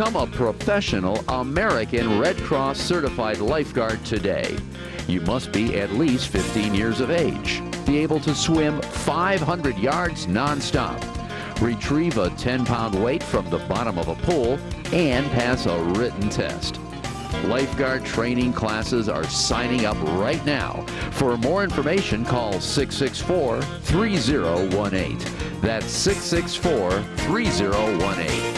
Become a professional American Red Cross certified lifeguard today. You must be at least 15 years of age, be able to swim 500 yards nonstop, retrieve a 10-pound weight from the bottom of a pool, and pass a written test. Lifeguard training classes are signing up right now. For more information, call 664-3018. That's 664-3018.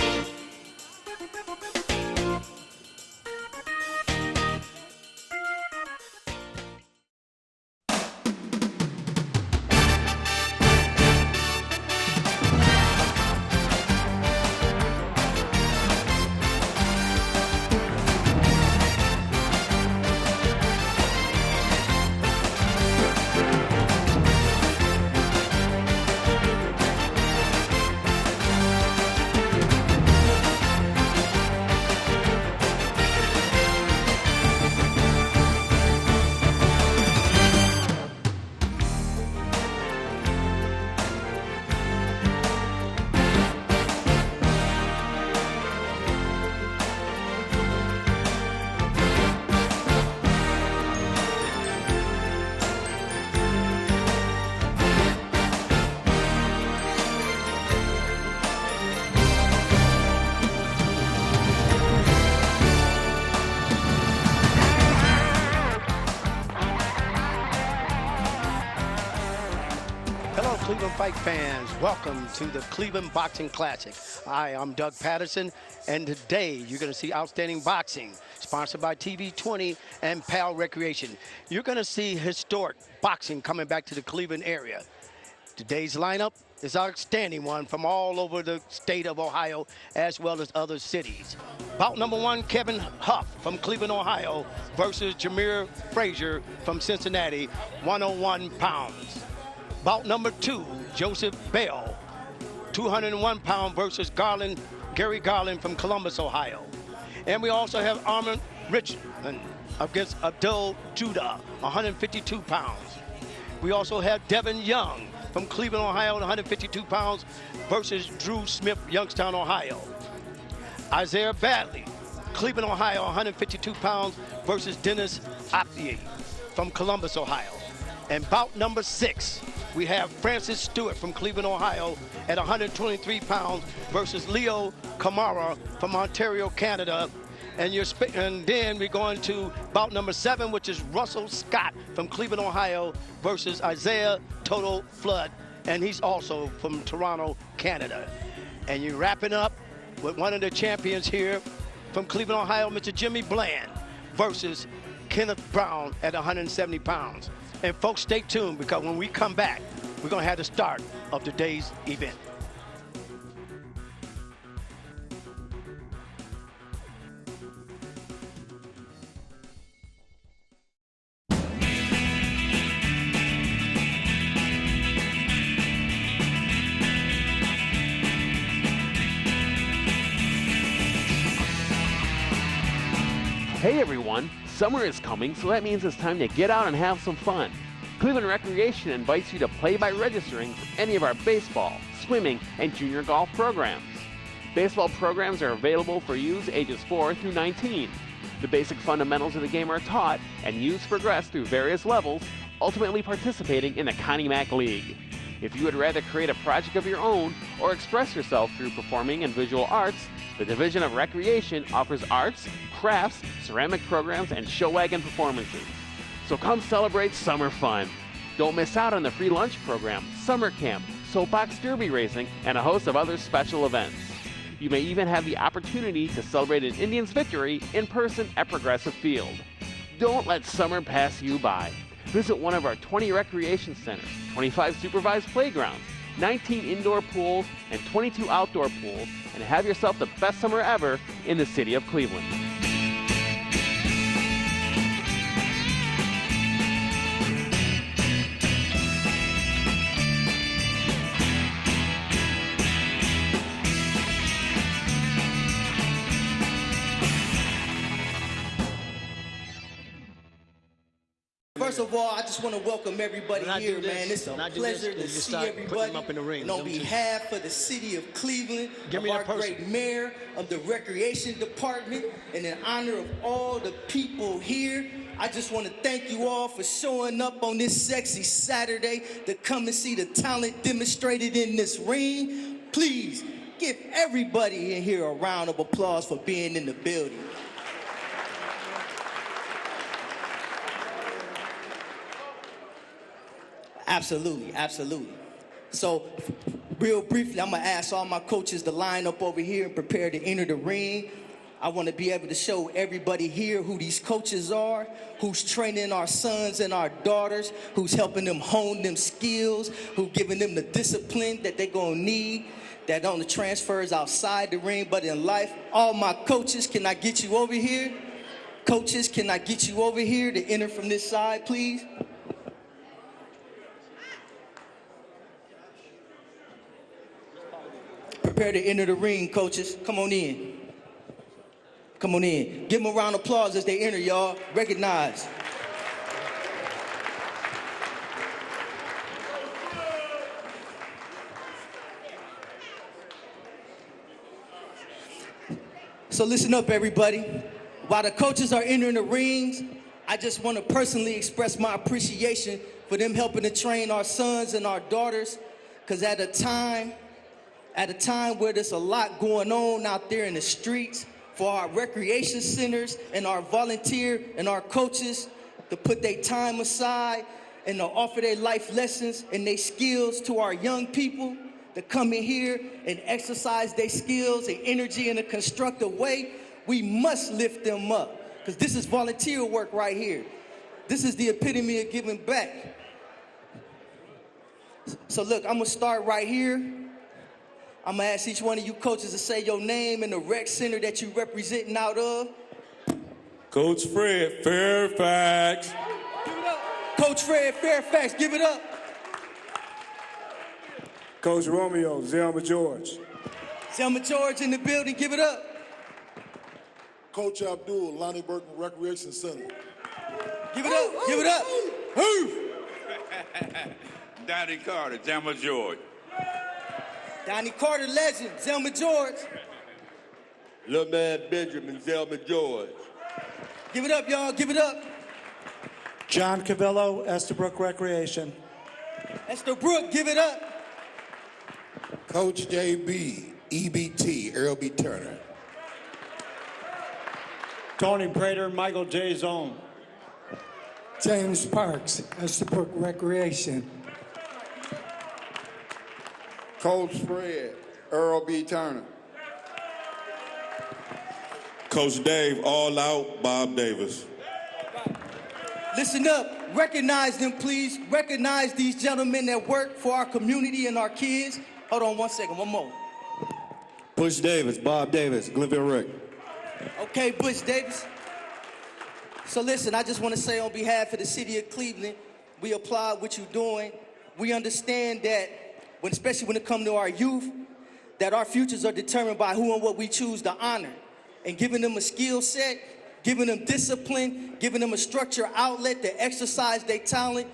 Cleveland fight fans, welcome to the Cleveland Boxing Classic. I'm Doug Patterson, and today you're going to see outstanding boxing, sponsored by TV20 and PAL Recreation. You're going to see historic boxing coming back to the Cleveland area. Today's lineup is an outstanding one from all over the state of Ohio, as well as other cities. Bout number one, Kevin Huff from Cleveland, Ohio, versus Jameer Frazier from Cincinnati, 101 pounds. Bout number two, Joseph Bell, 201-pound versus Gary Garland from Columbus, Ohio. And we also have Armin Richmond against Abdul Judah, 152 pounds. We also have Devin Young from Cleveland, Ohio, 152 pounds versus Drew Smith, Youngstown, Ohio. Isaiah Badley, Cleveland, Ohio, 152 pounds versus Dennis Appiah from Columbus, Ohio. And bout number six, we have Francis Stewart from Cleveland, Ohio at 123 pounds versus Leo Kamara from Ontario, Canada. And then we're going to bout number seven, which is Russell Scott from Cleveland, Ohio versus Isaiah Toto Flood. And he's also from Toronto, Canada. And you're wrapping up with one of the champions here from Cleveland, Ohio, Mr. Jimmy Bland versus Kenneth Brown at 170 pounds. And folks, stay tuned, because when we come back, we're going to have the start of today's event. Hey everyone, summer is coming, so that means it's time to get out and have some fun. Cleveland Recreation invites you to play by registering for any of our baseball, swimming, and junior golf programs. Baseball programs are available for youths ages 4 through 19. The basic fundamentals of the game are taught, and youths progress through various levels, ultimately participating in the Connie Mack League. If you would rather create a project of your own or express yourself through performing and visual arts, the Division of Recreation offers arts, crafts, ceramic programs, and show wagon performances. So come celebrate summer fun. Don't miss out on the free lunch program, summer camp, soapbox derby racing, and a host of other special events. You may even have the opportunity to celebrate an Indians victory in person at Progressive Field. Don't let summer pass you by. Visit one of our 20 recreation centers, 25 supervised playgrounds, 19 indoor pools, and 22 outdoor pools, and have yourself the best summer ever in the city of Cleveland. First of all, I just want to welcome everybody here, man. It's a pleasure to see everybody. And on behalf of the city of Cleveland, of our great mayor, of the recreation department, and in honor of all the people here, I just want to thank you all for showing up on this sexy Saturday to come and see the talent demonstrated in this ring. Please give everybody in here a round of applause for being in the building. Absolutely, absolutely. So, real briefly, I'm gonna ask all my coaches to line up over here and prepare to enter the ring. I want to be able to show everybody here who these coaches are, who's training our sons and our daughters, who's helping them hone them skills, who's giving them the discipline that they're gonna need, that only transfers outside the ring, but in life. All my coaches, can I get you over here? Coaches, can I get you over here to enter from this side, please? Prepare to enter the ring, coaches. Come on in. Come on in. Give them a round of applause as they enter, y'all. Recognize. So listen up, everybody. While the coaches are entering the rings, I just want to personally express my appreciation for them helping to train our sons and our daughters, because at a time where there's a lot going on out there in the streets, for our recreation centers and our volunteer and our coaches to put their time aside and to offer their life lessons and their skills to our young people to come in here and exercise their skills and energy in a constructive way, we must lift them up, because this is volunteer work right here. This is the epitome of giving back. So look, I'm gonna start right here. I'm gonna ask each one of you coaches to say your name and the rec center that you representing out of. Coach Fred, Fairfax. Give it up. Coach Fred, Fairfax, give it up. Coach Romeo, Zelma George. Zelma George in the building, give it up. Coach Abdul, Lonnie Burton Recreation Center. Give it up, give it up. Donnie Carter, Zelma George. Donnie Carter, legend, Zelma George. Little man Benjamin, Zelma George. Give it up, y'all, give it up. John Cavillo, Estabrook Recreation. Estabrook, give it up. Coach JB, EBT, Earl B. Turner. Tony Prater, Michael J. Zone. James Parks, Estabrook Recreation. Coach Fred, Earl B. Turner. Coach Dave, All Out, Bob Davis. Listen up, recognize them, please. Recognize these gentlemen that work for our community and our kids. Hold on one second, one more. Bush Davis, Bob Davis, Glenville Rick. Okay, Bush Davis. So listen, I just want to say on behalf of the city of Cleveland, we applaud what you're doing. We understand that, especially when it comes to our youth, that our futures are determined by who and what we choose to honor. And giving them a skill set, giving them discipline, giving them a structured outlet to exercise their talent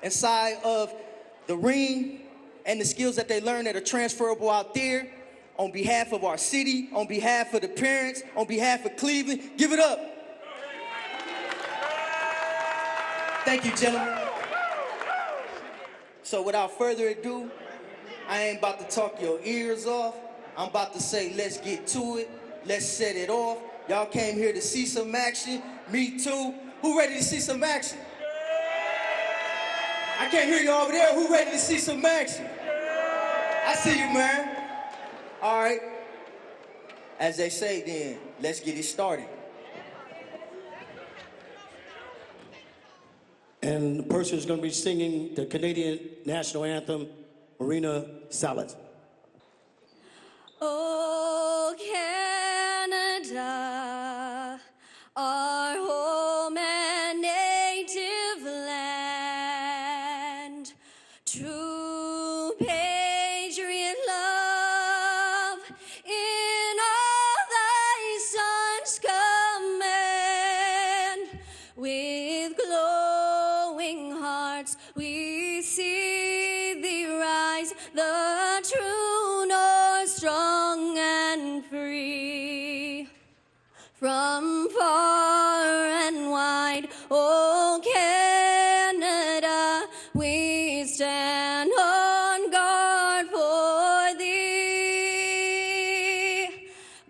inside of the ring and the skills that they learn that are transferable out there. On behalf of our city, on behalf of the parents, on behalf of Cleveland, give it up. Thank you, gentlemen. So without further ado, I ain't about to talk your ears off. I'm about to say, let's get to it. Let's set it off. Y'all came here to see some action. Me too. Who ready to see some action? I can't hear you over there. Who ready to see some action? I see you, man. All right. As they say then, let's get it started. And the person who's going to be singing the Canadian national anthem, Marina Salas. Oh, Canada, our home and native land, true patriot love in all thy sons command, with glowing hearts we see thee rise, the true north, strong and free. From far and wide, oh Canada, we stand on guard for thee.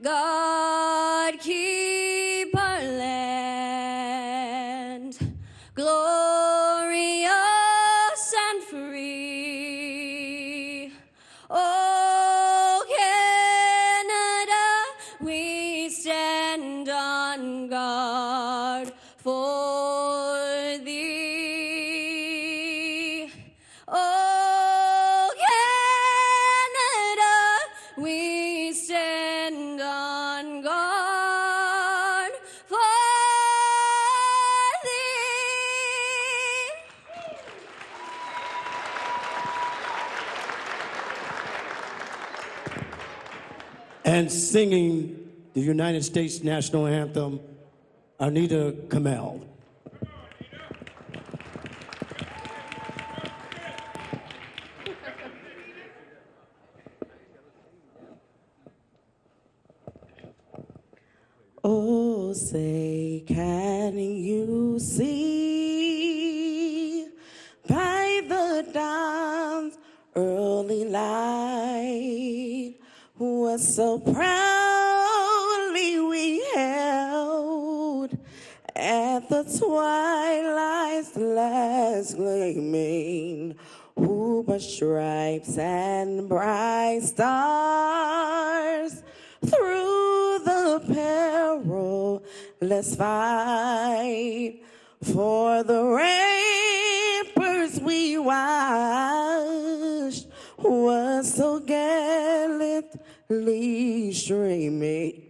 God keep our land glorious and free. Oh Canada, we stand on guard for thee. Oh Canada, we stand on guard for thee. And singing the United States National Anthem, Anita Kamel. Oh, say, can you see by the dawn's early light what so proudly we held at the twilight's last gleaming, who but stripes and bright stars through the perilous fight for the ramparts we watched was so gallantly streaming,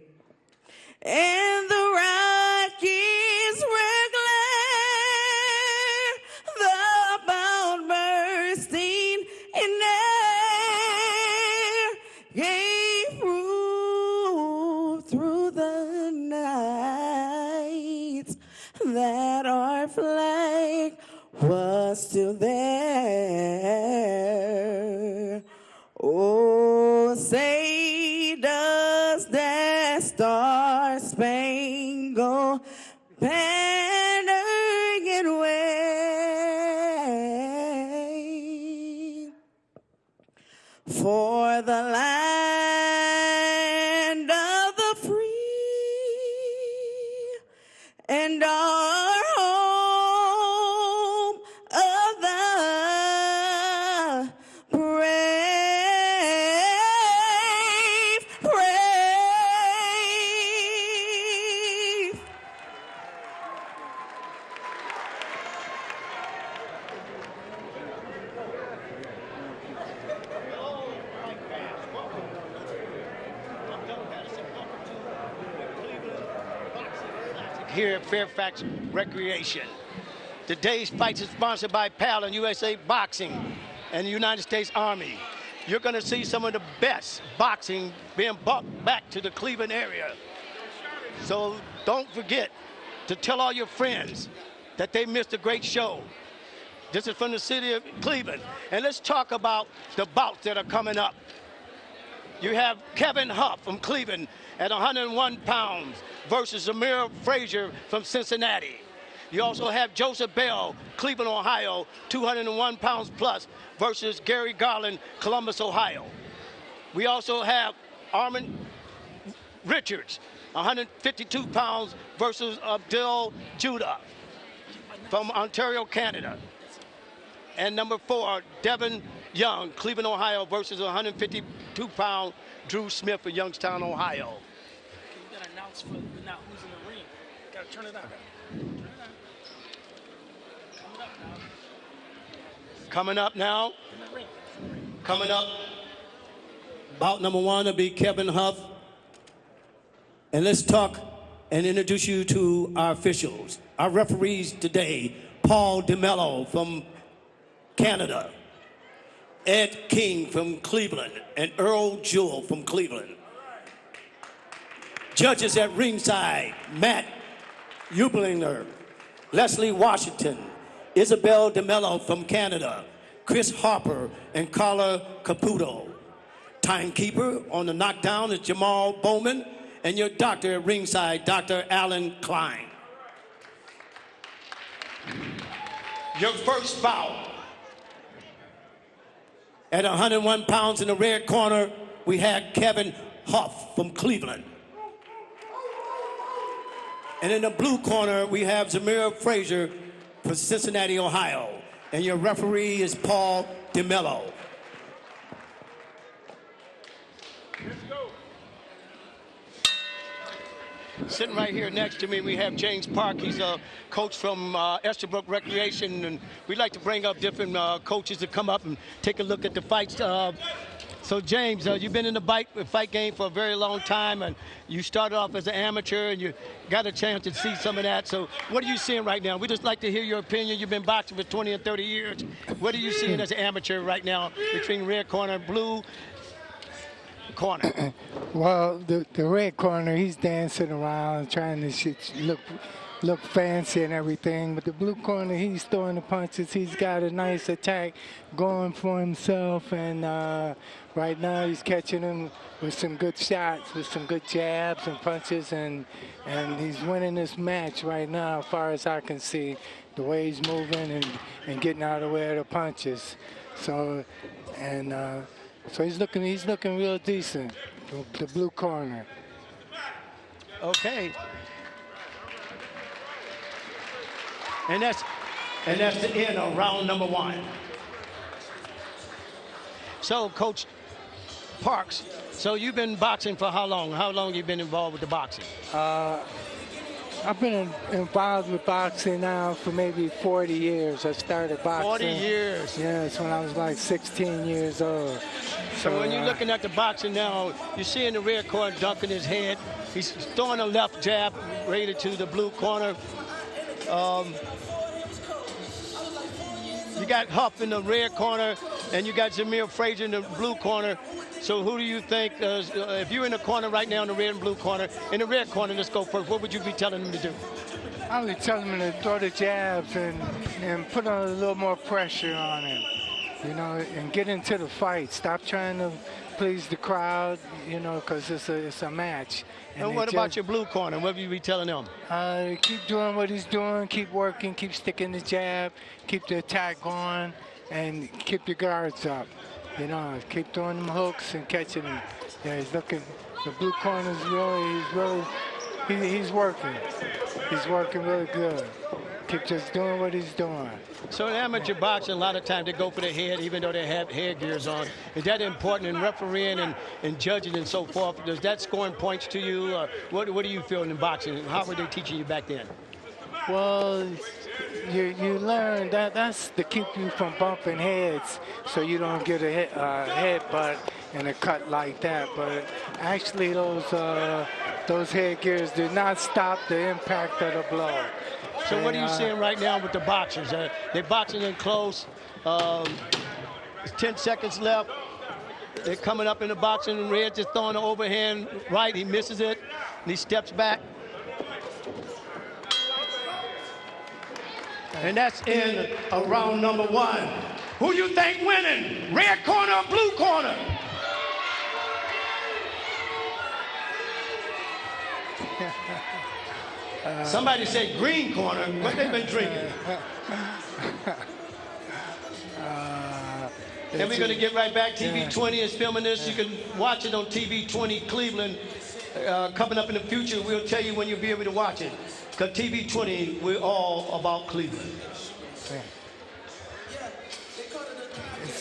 and the Rockies were glad, the bound bursting in air gave proof through the night that our flag was still there. Oh, say does that star-spangled banner yet wave for the land of the free and our home of the here at Fairfax Recreation. Today's fight is sponsored by PAL and USA Boxing and the United States Army. You're going to see some of the best boxing being brought back to the Cleveland area. So don't forget to tell all your friends that they missed a great show. This is from the city of Cleveland. And let's talk about the bouts that are coming up. You have Kevin Huff from Cleveland at 101 pounds versus Amir Frazier from Cincinnati. You also have Joseph Bell, Cleveland, Ohio, 201 pounds plus versus Gary Garland, Columbus, Ohio. We also have Armin Richards, 152 pounds versus Abdul Judah from Ontario, Canada. And number 4, Devin Young, Cleveland, Ohio versus 152-pound Drew Smith of Youngstown, Ohio. Okay, you gotta announce for now who's in the ring. You gotta turn it on. Coming up now. Coming up. Bout number 1 will be Kevin Huff. And let's talk and introduce you to our officials. Our referees today, Paul DeMello from Canada, Ed King from Cleveland, and Earl Jewell from Cleveland. Judges at ringside, Matt Ublinger, Leslie Washington, Isabel DeMello from Canada, Chris Harper and Carla Caputo. Timekeeper on the knockdown is Jamal Bowman, and your doctor at ringside, Dr. Alan Klein. Your first bout. At 101 pounds in the red corner, we had Kevin Huff from Cleveland. And in the blue corner, we have Zamir Frazier from Cincinnati, Ohio. And your referee is Paul DeMello. Sitting right here next to me, we have James Park. He's a coach from Estabrook Recreation, and we'd like to bring up different coaches to come up and take a look at the fights. So, James, you've been in the fight game for a very long time, and you started off as an amateur, and you got a chance to see some of that. So, what are you seeing right now? We'd just like to hear your opinion. You've been boxing for 20 and 30 years. What are you seeing as an amateur right now between red corner and blue corner? Well, the red corner, he's dancing around trying to look fancy and everything, but the blue corner, he's throwing the punches. He's got a nice attack going for himself, and right now he's catching him with some good shots, with some good jabs and punches, and he's winning this match right now, as far as I can see, the way he's moving and getting out of the way of the punches. So, so he's looking real decent, the blue corner. Okay. And that's the end of round number 1. So, Coach Parks, so you've been boxing for how long? How long have you been involved with the boxing? I've been involved with boxing now for maybe 40 years. I started boxing. 40 years. Yes, when I was like 16 years old. So when you're looking at the boxing now, you're seeing the red corner dunking his head. He's throwing a left jab rated to the blue corner. You got Huff in the red corner, and you got Zamir Frazier in the blue corner. So who do you think, if you're in the corner right now in the red and blue corner, in the red corner, let's go first, what would you be telling them to do? I would tell him to throw the jabs and put on a little more pressure on him, you know, and get into the fight. Stop trying to please the crowd, you know, because it's a match. And what about your blue corner? What would you be telling them? Keep doing what he's doing, keep working, keep sticking the jab, keep the attack going, and keep your guards up. You know, keep throwing them hooks and catching them. Yeah, he's looking. The blue corner's he's working. He's working really good. Keep just doing what he's doing. So in amateur boxing, a lot of times they go for the head, even though they have headgears on. Is that important in refereeing and judging and so forth? Does that scoring points to you? What do you feel in boxing? How were they teaching you back then? Well, you learn that's to keep you from bumping heads, so you don't get a headbutt and a cut like that. But actually, those headgears do not stop the impact of the blow. So what are you seeing right now with the boxers? They're boxing in close. It's 10 seconds left. They're coming up in the boxing. Red just throwing the overhand right. He misses it, and he steps back. And that's in round number 1. Who you think winning? Red corner or blue corner? Somebody said green corner. What they been drinking? And we're going to get right back. TV20 is filming this. You can watch it on TV20 Cleveland. Coming up in the future, we'll tell you when you'll be able to watch it. Because TV20, we're all about Cleveland.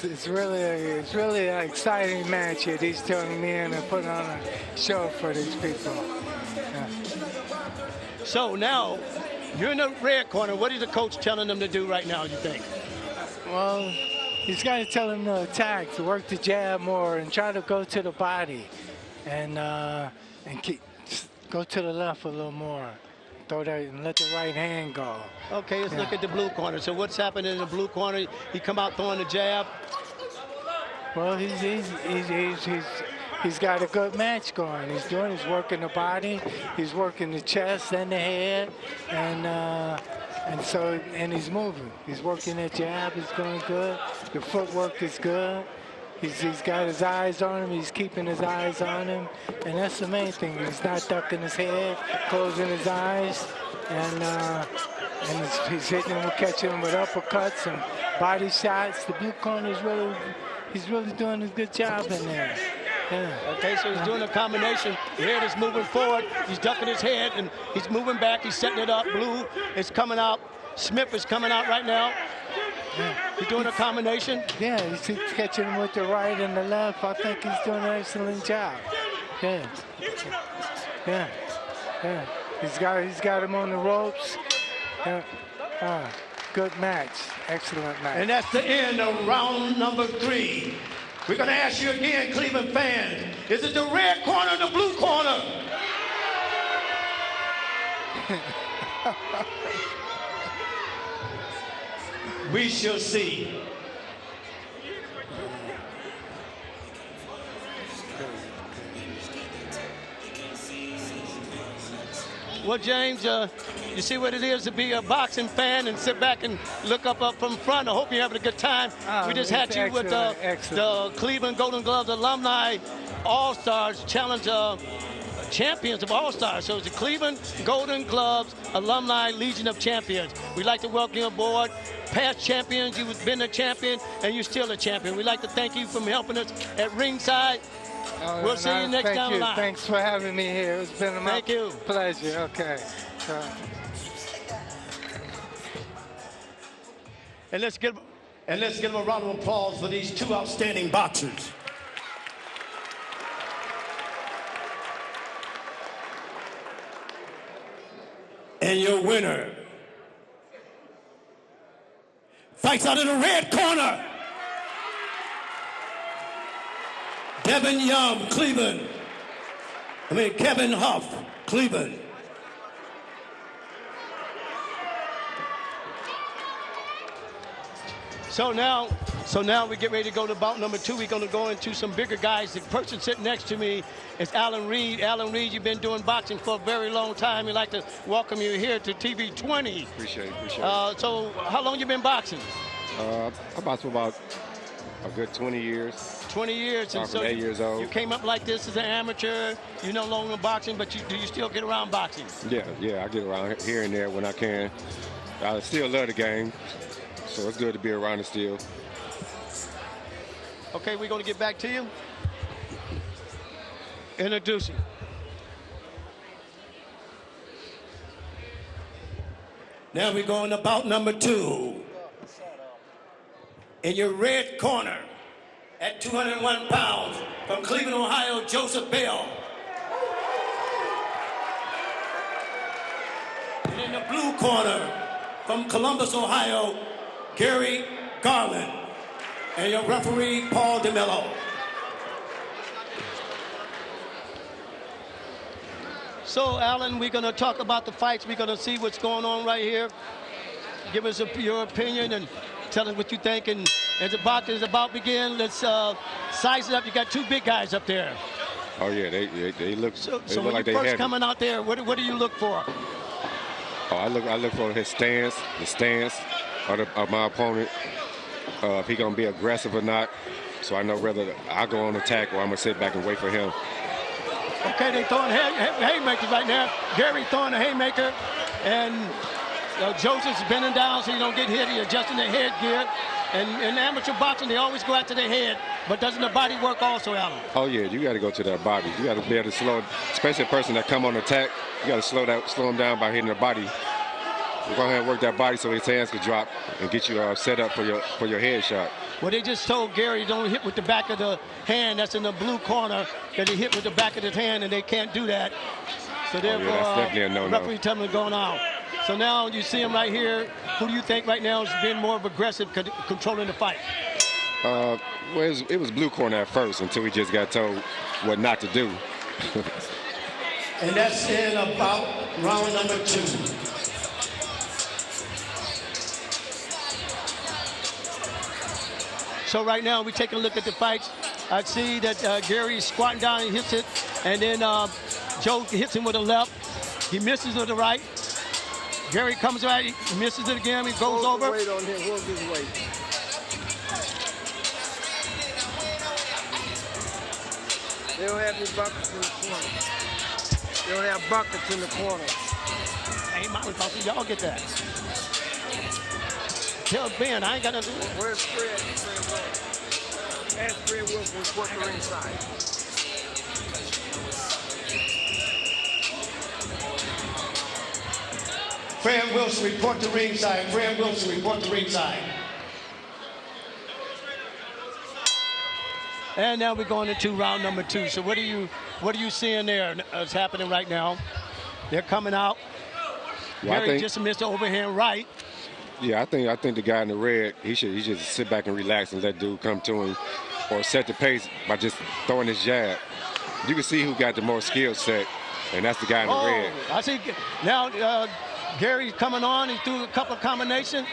It's really an exciting match here. He's turning me in and putting on a show for these people. Yeah. So now, you're in the red corner. What is the coach telling them to do right now, you think? Well, he's got to tell them to attack, to work the jab more, and try to go to the body, and go to the left a little more. Throw that and let the right hand go. Okay, let's look at the blue corner. So what's happening in the blue corner? He come out throwing the jab. Well, he's got a good match going. He's working the body, he's working the chest and the head, and And he's moving. He's working that jab. He's going good. The footwork is good. He's got his eyes on him. He's keeping his eyes on him. And that's the main thing. He's not ducking his head, closing his eyes. And he's hitting him, catching him with uppercuts and body shots. The blue corner is he's really doing a good job in there. Yeah. Okay, so he's doing a combination. The head is moving forward. He's ducking his head, and he's moving back. He's setting it up. Blue is coming out. Smith is coming out right now. Yeah. He's doing a combination. Yeah, he's catching him with the right and the left. I think he's doing an excellent job. Yeah. Yeah. Yeah. He's got him on the ropes. Yeah. Good match. Excellent match. And that's the end of round number 3. We're going to ask you again, Cleveland fans, is it the red corner or the blue corner? We shall see. Well, James, you see what it is to be a boxing fan and sit back and look up from front. I hope you're having a good time. We just had you with the Cleveland Golden Gloves Alumni All-Stars Challenge Champions of All-Stars. So it's the Cleveland Golden Gloves Alumni Legion of Champions. We'd like to welcome you aboard. Past champions, you've been a champion, and you're still a champion. We'd like to thank you for helping us at ringside. We'll see you next down the line. Thanks for having me here. It's been a pleasure. Okay. And let's give them a round of applause for these 2 outstanding boxers. And your winner fights out in the red corner. Kevin Huff, Cleveland. So now we get ready to go to bout number 2. We're going to go into some bigger guys. The person sitting next to me is Alan Reed. Alan Reed, you've been doing boxing for a very long time. We'd like to welcome you here to TV20. Appreciate it. So how long you been boxing? I boxed for about a good 20 years. 20 years. And so 8 years old. You came up like this as an amateur. You're no longer boxing, but do you still get around boxing? Yeah, I get around here and there when I can. I still love the game, so it's good to be around it still. Okay, we're going to get back to you. Introducing. Now we're going to bout number 2. In your red corner, at 201 pounds, from Cleveland, Ohio, Joseph Bell. And in the blue corner, from Columbus, Ohio, Gary Garland. And your referee, Paul DeMello. So, Alan, we're going to talk about the fights. We're going to see what's going on right here. Give us your opinion and tell us what you think. And as the boxing is about to begin, let's size it up. You got 2 big guys up there. Oh yeah, they look. So they when look like you they first heavy. coming out there, what do you look for? Oh, I look for his stance, the stance of my opponent. If he gonna be aggressive or not. So I know whether I go on attack or I'm gonna sit back and wait for him. Okay, they throwing haymakers right now. Gary throwing a haymaker, and Joseph's bending down so you don't get hit. He's adjusting the headgear. And in amateur boxing, they always go after the head, but doesn't the body work also, Alan? Oh yeah, you got to go to that body. You got to be able to slow, especially a person that come on attack. You got to slow him down by hitting the body. Go ahead and work that body so his hands can drop and get you set up for your head shot. Well, they just told Gary don't hit with the back of the hand. That's in the blue corner. That he hit with the back of his hand, and they can't do that. So therefore, that's definitely a no-no. referee telling him to go now. So now you see him right here. Who do you think right now is being more aggressive, controlling the fight? Well, it was blue corner at first until we just got told what not to do. And that's in about round number 2. So right now we take a look at the fights. I see that Gary is squatting down and hits it, and then Joe hits him with a left. He misses with the right. Gary comes right, he misses it again, he goes over. Weight on him, hold his weight. They don't have any buckets in the corner. They don't have buckets in the corner. Ain't my responsibility. Y'all get that. Tell Ben, I ain't got nothing to do. Where's Fred? Ask Fred Wilson, report the ringside. Fred Wilson, report to ringside. Fred Wilson, report to ringside. And now we're going into round number 2. So what are you seeing there? It's happening right now. They're coming out. Well, Gary just missed the overhand right. Yeah, I think the guy in the red, he should just sit back and relax and let dude come to him, or set the pace by just throwing his jab. You can see who got the more skill set, and that's the guy in the red. I see now Gary's coming on. He threw a couple of combinations,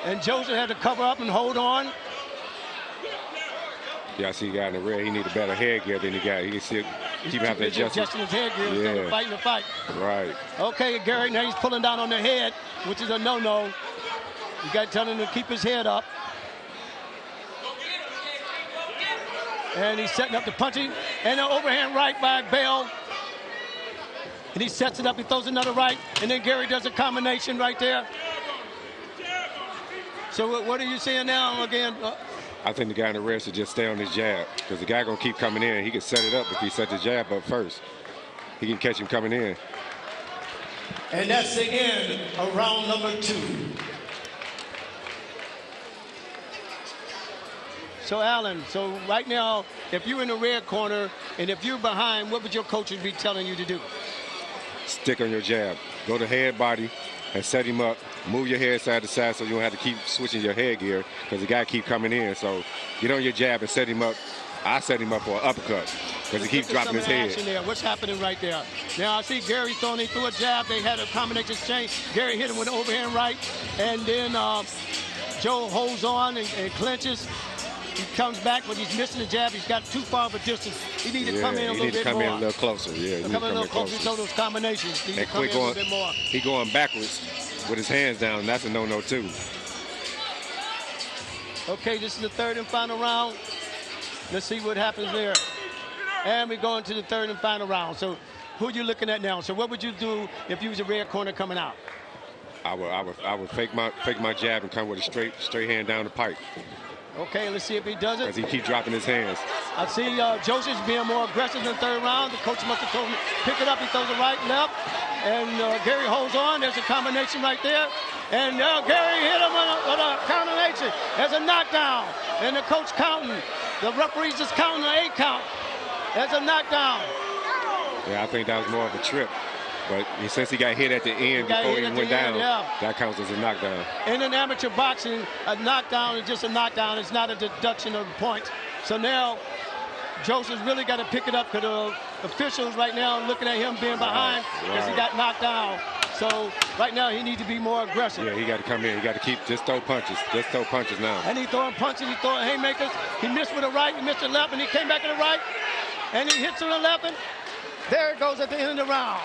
and Joseph had to cover up and hold on. Yeah, I see the guy in the red. He need a better headgear than the guy. He can see keep having to adjust his headgear instead of fighting the fight. Right. Okay, Gary, now he's pulling down on the head, which is a no-no. You got to tell him to keep his head up. And he's setting up the punching. And an overhand right by Bell. And he sets it up, he throws another right. And then Gary does a combination right there. So what are you seeing now again? I think the guy in the red should just stay on his jab, because the guy going to keep coming in. He can set it up if he sets the jab up first. He can catch him coming in. And that's the end of round number 2. So, Alan, so right now, if you're in the red corner and if you're behind, what would your coaches be telling you to do? Stick on your jab. Go to head body and set him up. Move your head side to side so you don't have to keep switching your headgear, because the guy keep coming in. So get on your jab and set him up. I set him up for an uppercut because he keeps dropping his head. There. What's happening right there? Now I see Gary throwing him through a jab. They had a combination exchange. Gary hit him with an overhand right, and then Joe holds on and clinches. He comes back, but he's missing the jab. He's got too far of a distance. He needs to come in a little bit more. He needs to come in a little closer. Yeah, he come in a little closer. So those combinations. He needs to come in a little bit more. He going backwards with his hands down. That's a no-no too. Okay, this is the third and final round. Let's see what happens there. And we're going to the third and final round. So who are you looking at now? So what would you do if you was a red corner coming out? I would fake my jab and come with a straight hand down the pipe. Okay, let's see if he does it. Because he keeps dropping his hands. I see Joseph's being more aggressive in the third round. The coach must have told him, pick it up. He throws it right, left. And Gary holds on. There's a combination right there. And Gary hit him with a combination. There's a knockdown. And the coach counting. The referee's just counting an 8 count. There's a knockdown. Yeah, I think that was more of a trip. But since he got hit at the end before he went down, that counts as a knockdown. In an amateur boxing, a knockdown is just a knockdown. It's not a deduction of points. So now Joseph's really got to pick it up, because the officials right now are looking at him being behind because he got knocked down. So right now he needs to be more aggressive. Yeah, he got to come in. He got to just throw punches. Just throw punches now. And he's throwing punches. He's throwing haymakers. He missed with the right. He missed the left, and he came back to the right. And he hits with the left. And there it goes at the end of the round.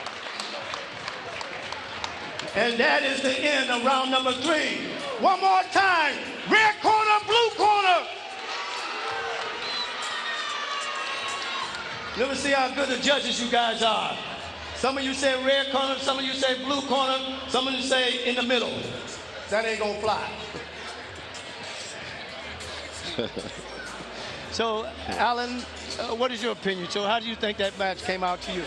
And that is the end of round number 3. One more time. Red corner, blue corner. Let me see how good the judges you guys are. Some of you say red corner, some of you say blue corner, some of you say in the middle. That ain't gonna fly. So, Alan, what is your opinion? So how do you think that match came out to you?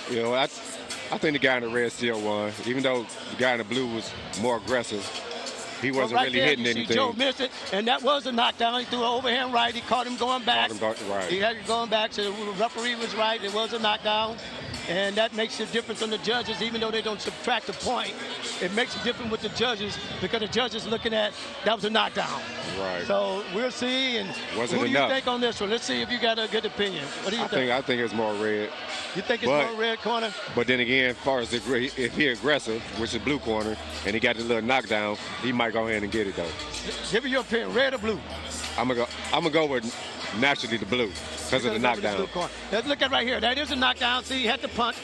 You know, I think the guy in the red still won, even though the guy in the blue was more aggressive. He wasn't really hitting anything. Joe missed it, and that was a knockdown. He threw an overhand right. He caught him going back. He had him going back, so the referee was right. It was a knockdown, and that makes a difference on the judges, even though they don't subtract the point. It makes a difference with the judges, because the judges looking at that was a knockdown. Right. So we'll see. And who do you think on this one? Let's see if you got a good opinion. What do you think? I think it's more red. You think it's more red corner? But then again, as far as if he aggressive, which is blue corner, and he got the little knockdown, he might go ahead and get it though. Give me your opinion, red or blue? I'm gonna go with naturally the blue. because of the knockdown. Let's look at right here. That is a knockdown. See, he had to punch.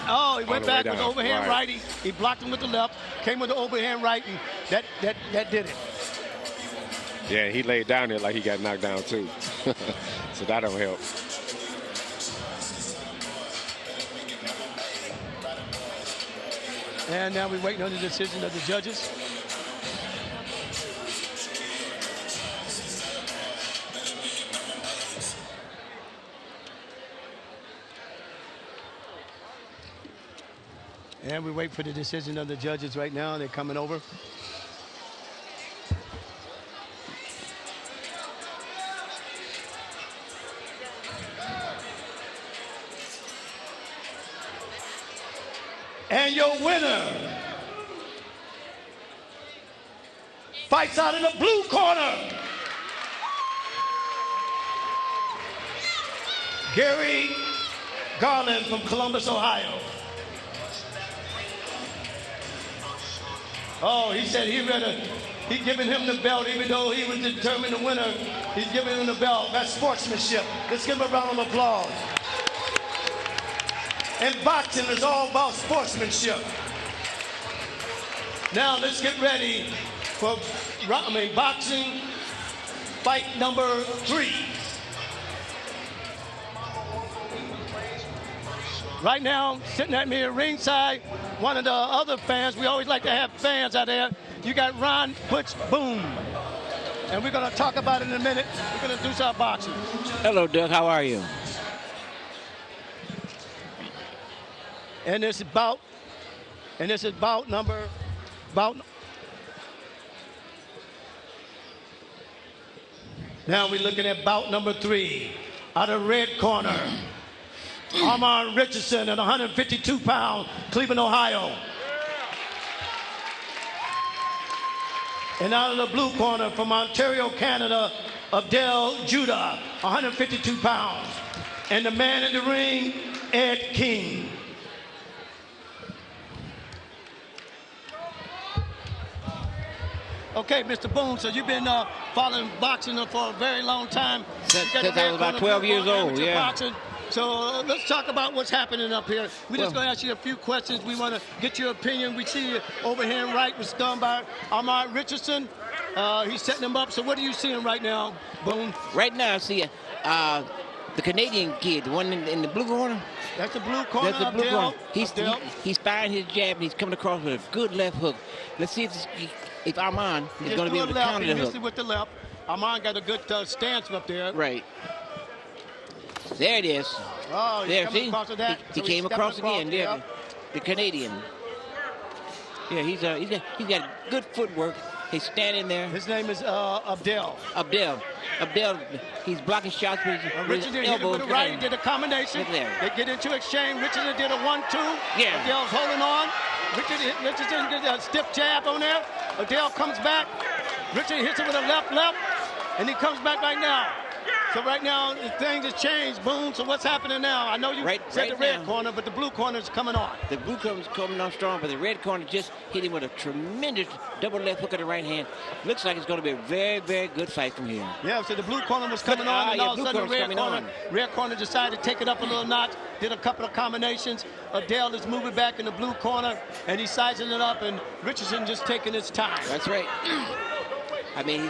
Oh, he went back with the overhand right. He blocked him with the left, came with the overhand right, and that did it. Yeah, he laid down there like he got knocked down too. So that don't help. And now we're waiting on the decision of the judges. And we wait for the decision of the judges right now. They're coming over. And your winner fights out in the blue corner. Gary Garland from Columbus, Ohio. Oh, he said he's giving him the belt, even though he was determined the winner. He's giving him the belt. That's sportsmanship. Let's give him a round of applause. And boxing is all about sportsmanship. Now let's get ready for boxing fight number 3. Right now, sitting at me at ringside, one of the other fans, we always like to have fans out there. You got Ron Butch Boone. And we're going to talk about it in a minute. We're going to do some boxing. Hello, Doug. How are you? And it's about number. Now we're looking at bout number 3. Out of red corner, Armand Richardson at 152 pounds, Cleveland, Ohio. And out of the blue corner from Ontario, Canada, Abdel Judah, 152 pounds. And the man in the ring, Ed King. Okay, Mr. Boone, so you've been following boxing for a very long time. Since I was about 12 years old, yeah. Boxing. So let's talk about what's happening up here. We're just going to ask you a few questions. We want to get your opinion. We see overhand right was done by Armand Richardson. He's setting him up. So what are you seeing right now, Boone? Right now, I see the Canadian kid, the one in the blue corner. That's the blue corner. That's the blue corner. He's firing his jab, and he's coming across with a good left hook. Let's see if Armand is going to be able to counter the hook. He missed it with the left. Armand got a good stance up there. Right. There it is. Oh, there, see? He So came across again, didn't he? The Canadian. Yeah, he's got good footwork. He's standing there. His name is Abdel. Abdel, he's blocking shots with his Richardson hit it with a right. He did a combination. Look there. They get into exchange. Richardson did a 1-2. Yeah. Abdel's holding on. Richardson did a stiff jab on there. Abdel comes back. Richardson hits it with a left, and he comes back right now. So right now, things have changed, Boone. So what's happening now? I know you said the red corner, but the blue corner is coming on. The blue corner is coming on strong, but the red corner just hit him with a tremendous double left hook of the right hand. Looks like it's going to be a very, very good fight from here. Yeah, so the blue corner was coming on, and all of a sudden the red corner decided to take it up a little notch, did a couple of combinations. Adele is moving back in the blue corner, and he's sizing it up, and Richardson just taking his time. That's right. I mean,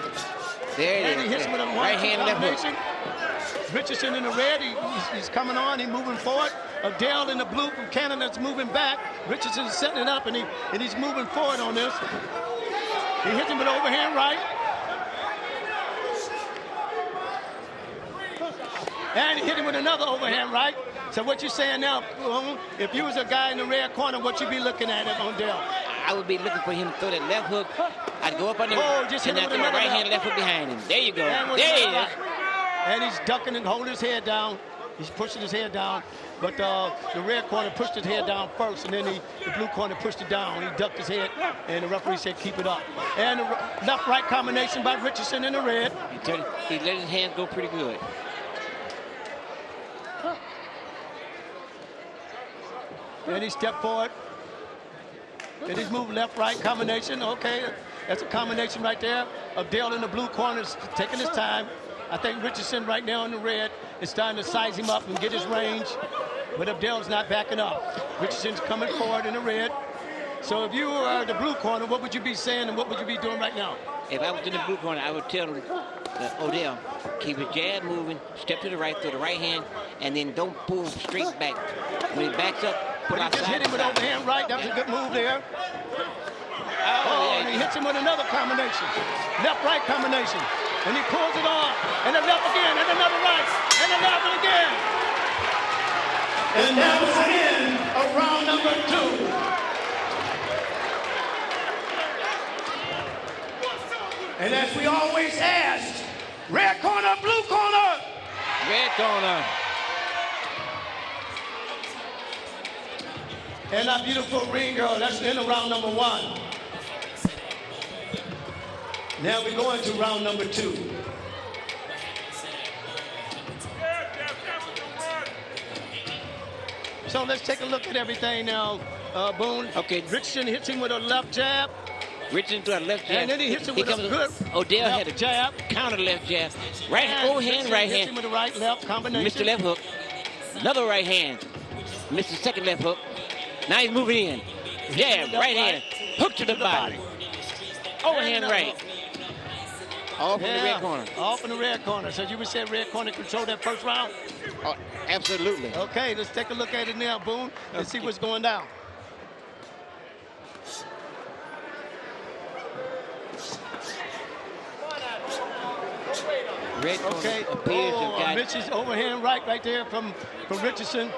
there it is. He hits him with a right hand left hook. Richardson in the red, he's coming on, he's moving forward. Adele in the blue from Canada is moving back. Richardson's setting it up, and he's moving forward on this. He hits him with an overhand right. And he hit him with another overhand right. So what you saying now, if you was a guy in the red corner, what you be looking at on Dale? I would be looking for him to throw that left hook. I'd go up on him, just and I'd throw my right hand left hook behind him. There you go. There he is. And he's ducking and holding his head down. He's pushing his head down. But the red corner pushed his head down first, and then the blue corner pushed it down. He ducked his head, and the referee said, keep it up. And the left-right combination by Richardson in the red. He let his hands go pretty good. And he stepped forward. And he's moving left-right combination. Okay, that's a combination right there. Abdel in the blue corner is taking his time. I think Richardson right now in the red is starting to size him up and get his range, but Abdel's not backing up. Richardson's coming forward in the red. So if you were the blue corner, what would you be saying and what would you be doing right now? If I was in the blue corner, I would tell Odell, keep his jab moving, step to the right, throw the right hand, and then don't pull straight back. When he backs up, pull But he just hit him with overhand right. That was a good move there. Oh, and he hits him with another combination. Left-right combination. And he pulls it on. And a left again, and another right. And a left again. And that was the end of round number 2. And as we always ask, red corner, blue corner. Red corner. And our beautiful ring girl, that's the end of round number 1. Now we're going to round number 2. So let's take a look at everything now, Boone. Okay. Richardson hits him with a left jab. Richardson to a left jab. And then he hits him with a good Odell had a jab. Counter left jab. Right overhand, right hand. Hits him with a right, left combination. Mr. Left hook. Another right hand. Mr. Second left hook. Now he's moving in. Jab, right hand. Hook to the body. Overhand right. Off in the red corner. Off in the red corner. So you would say red corner control that first round? Oh, absolutely. Okay, let's take a look at it now, Boone, and see what's going down. Red corner okay. appears to have got Mitch's overhand right there from Richardson.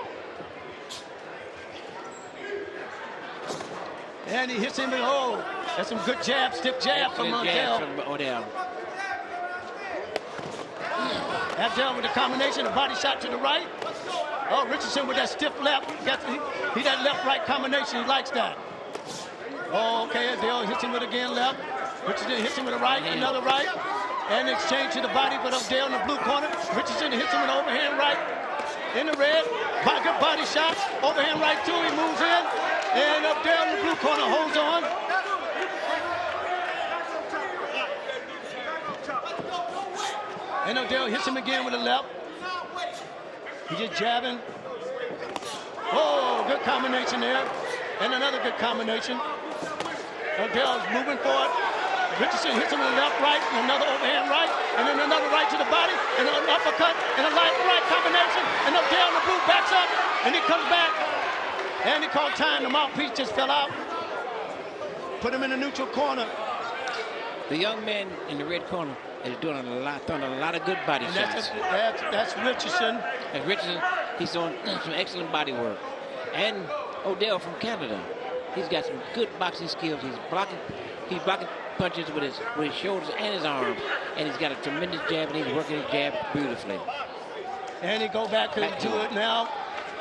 And he hits him with, that's some good jab, stiff jab from Odell. Abdel with the combination, a body shot to the right. Oh, Richardson with that stiff left. He that left-right combination, he likes that. Oh, okay, Abdel hits him with again left. Richardson hits him with a right, another right. And exchange to the body, but Abdel in the blue corner. Richardson hits him with an overhand right in the red. Good body shot, overhand right too, he moves in. And Abdel in the blue corner holds on. And Odell hits him again with a left. He's just jabbing. Oh, good combination there. And another good combination. Odell's moving forward. Richardson hits him with a left, right, and another overhand right, and then another right to the body, and an uppercut, and a left, right combination. And Odell in the blue backs up, and he comes back. And he called time. The mouthpiece just fell out. Put him in the neutral corner. The young man in the red corner is doing throwing a lot of good body shots. That's Richardson. And Richardson, he's doing some excellent body work. And Odell from Canada, he's got some good boxing skills. He's blocking punches with his shoulders and his arms, and he's got a tremendous jab, and he's working his jab beautifully. And he go back to it now.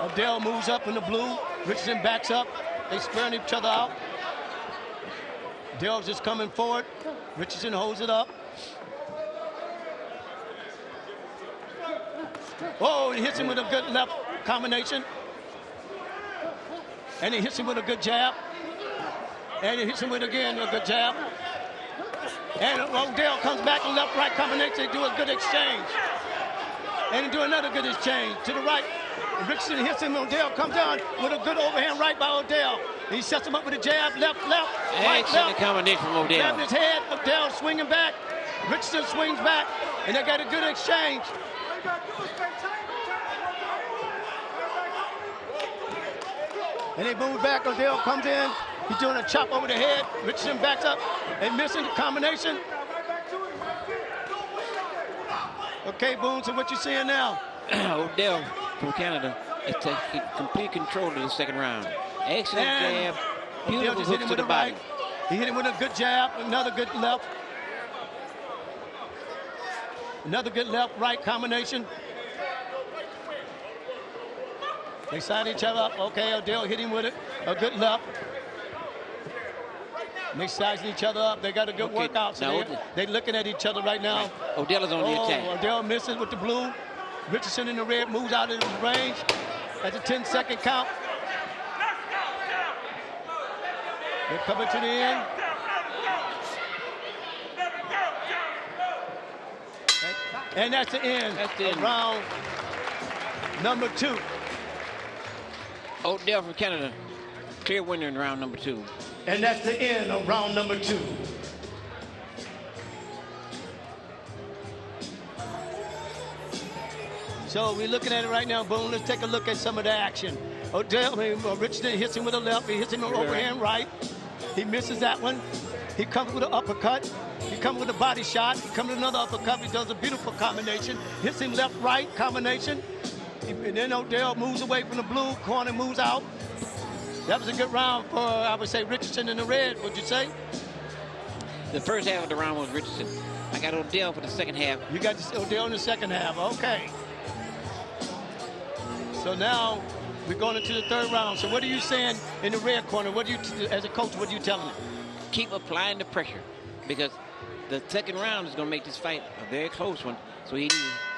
Odell moves up in the blue. Richardson backs up. They sparing each other out. Odell's just coming forward. Richardson holds it up. Oh, he hits him with a good left combination. And he hits him with a good jab. And he hits him with again a good jab. And Odell comes back in left-right combination. They do a good exchange. And they do another good exchange to the right. Richardson hits him. Odell comes down with a good overhand right by Odell. He sets him up with a jab, left, right, excellent combination from Odell. Grab his head. Odell swinging back. Richardson swings back, and they got a good exchange. And they move back. Odell comes in. He's doing a chop over the head. Richardson backs up and missing the combination. Okay, Boone, so what you seeing now? Odell from Canada is taking complete control of the second round. Excellent jab. Beautiful hook to the body. He hit him with a good jab, another good left. Another good left-right combination. They side each other up. Okay, Odell hit him with it. A good left. They sizing each other up. They got a good workout. So they're looking at each other right now. Odell is on the attack. Odell misses with the blue. Richardson in the red moves out of his range. That's a 10-second count. They're coming to the end. And that's the end of round number 2. Odell from Canada, clear winner in round number 2. And that's the end of round number 2. So we're looking at it right now, Boone. Let's take a look at some of the action. Richardson hits him with a left. He hits him with an overhand right. He misses that one. He comes with an uppercut. He comes with a body shot. He comes with another uppercut. He does a beautiful combination. Hits him left-right combination. And then Odell moves away from the blue corner, moves out. That was a good round for, I would say, Richardson in the red, would you say? The first half of the round was Richardson. I got Odell for the second half. You got Odell in the second half, okay. So now we're going into the third round. So what are you saying in the red corner? What do you, as a coach, what are you telling him? Keep applying the pressure, because the second round is going to make this fight a very close one. So he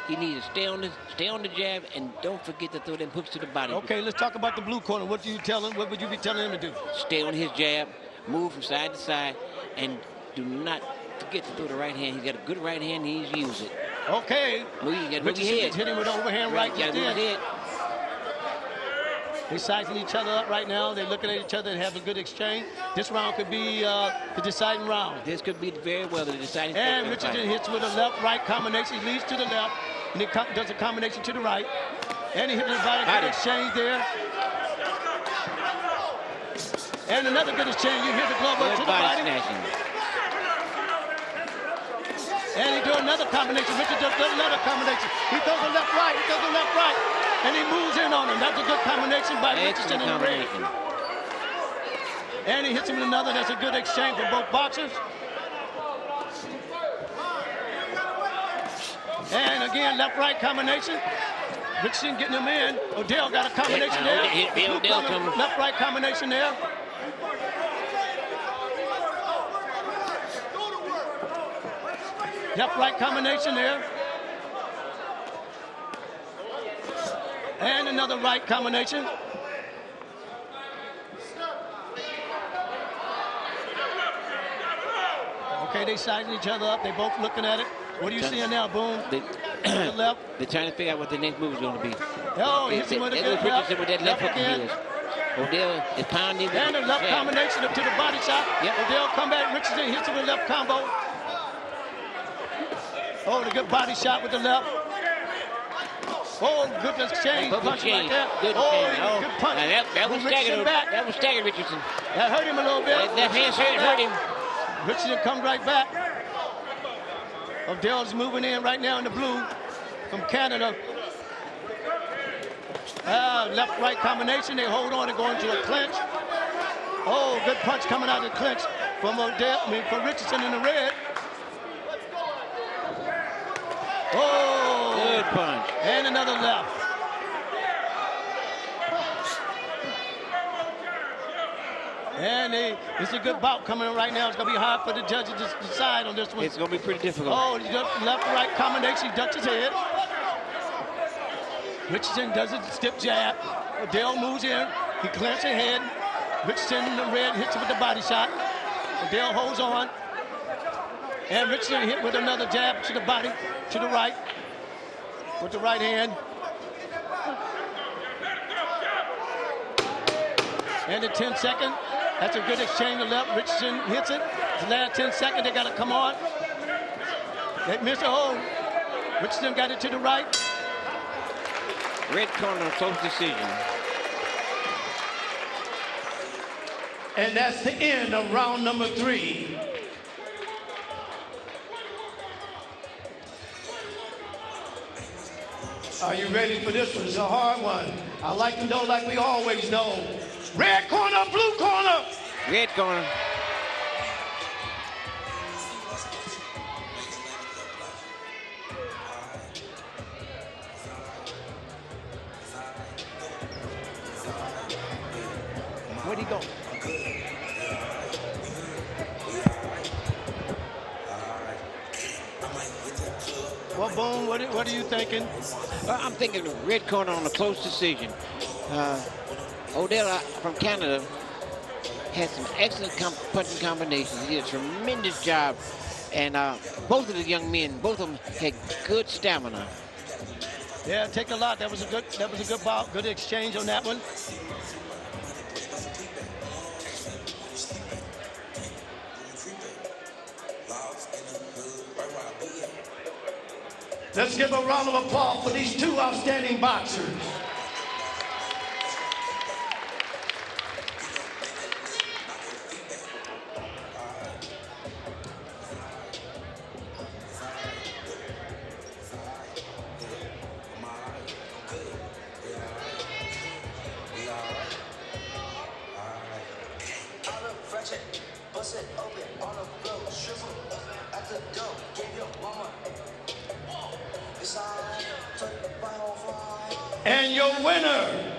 needs to stay on the jab and don't forget to throw them hooks to the body. Okay, let's talk about the blue corner. What do you tell him? What would you be telling him to do? Stay on his jab, move from side to side, and do not forget to throw the right hand. He's got a good right hand. He needs to use it. Okay. Richardson hit him with overhand right. Got to move his head. They're sizing each other up right now. They're looking at each other and have a good exchange. This round could be the deciding round. This could be very well the deciding round. And Richardson hits with a left-right combination. He leads to the left, and he does a combination to the right. And he hits with a good exchange there. And another good exchange. You hear the glove up to the body. And he does another combination. Richardson does another combination. He throws a left-right. He does a left-right. And he moves in on him. That's a good combination by Richardson in the red. And he hits him with another. That's a good exchange for both boxers. And again, left-right combination. Richardson getting him in. Odell got a combination there. Left-right combination there. Left-right combination there. And another right combination. Okay, they sizing each other up. They both looking at it. What are you seeing now, Boone? The left. They're trying to figure out what the next move is going to be. Oh, he hits him with a good left. With that left hook again. Odell is pounding. And a left combination up to the body shot. Yep. Odell come back. Richardson hits him with a left combo. Oh, the good body shot with the left. Oh, good exchange. Punch right there. Good punch. That was staggered. That was staggered, Richardson. That hurt him a little bit. That hand hurt him. Richardson comes right back. Odell's moving in right now in the blue from Canada. Left-right combination. They hold on and go into a clinch. Oh, good punch coming out of the clinch from from Richardson in the red. Oh, good punch. And another left. And it's a good bout coming in right now. It's going to be hard for the judges to decide on this one. It's going to be pretty difficult. Oh, left-right combination. He ducks his head. Richardson does a stiff jab. Odell moves in. He clears his head. Richardson in the red hits him with the body shot. Odell holds on. And Richardson hit with another jab to the body, to the right, with the right hand. And the 10 second, that's a good exchange to left. Richardson hits it. The last 10 seconds, they got to come on. They missed a hole. Richardson got it to the right. Red corner, close decision. And that's the end of round number 3. Are you ready for this one? It's a hard one. I like to know like we always know. Red corner, blue corner. Red corner. Where'd he go? Well, Boone, what are you thinking? I'm thinking red corner on a close decision. Odell from Canada had some excellent punching combinations. He did a tremendous job And both of the young men, both of them had good stamina. Yeah, take a lot. That was a good bout. Good exchange on that one. Let's give a round of applause for these two outstanding boxers. And your winner,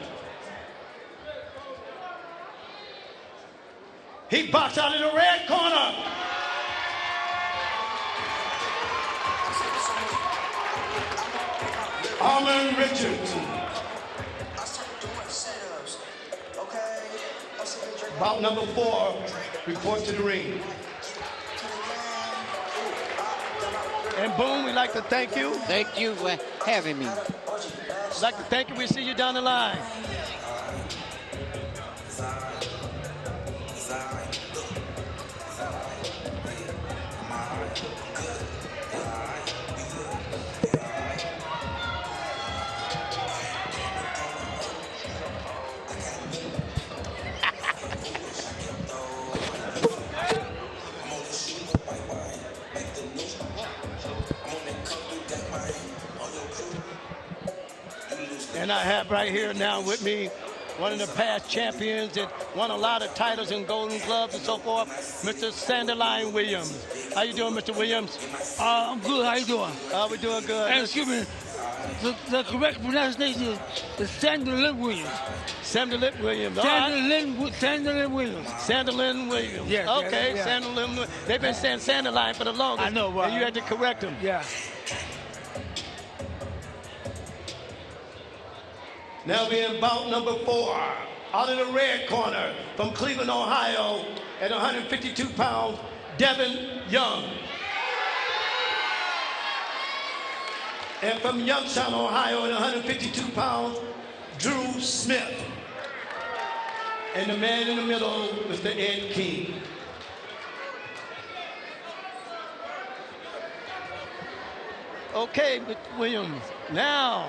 he boxed out in the red corner. Armin Richards. Bout number 4, report to the ring. And Boom, we'd like to thank you. Thank you for having me. I'd like to thank you. We'll see you down the line. And I have right here now with me one of the past champions that won a lot of titles and golden gloves and so forth, Mr. Sanderline Williams. How you doing, Mr. Williams? I'm good. How you doing? We're doing good. And excuse me, the correct pronunciation is Sanderline Williams. Sanderline Williams. Sanderline Williams. Sanderline Williams. Yes. Okay, yeah. Sanderline. They've been saying Sanderline for the longest. I know, but and you had to correct them. Yeah. Now we're in bout number 4. Out of the red corner from Cleveland, Ohio, at 152 pounds, Devin Young. And from Youngstown, Ohio, at 152 pounds, Drew Smith. And the man in the middle, Mr. Ed King. Okay, Williams, now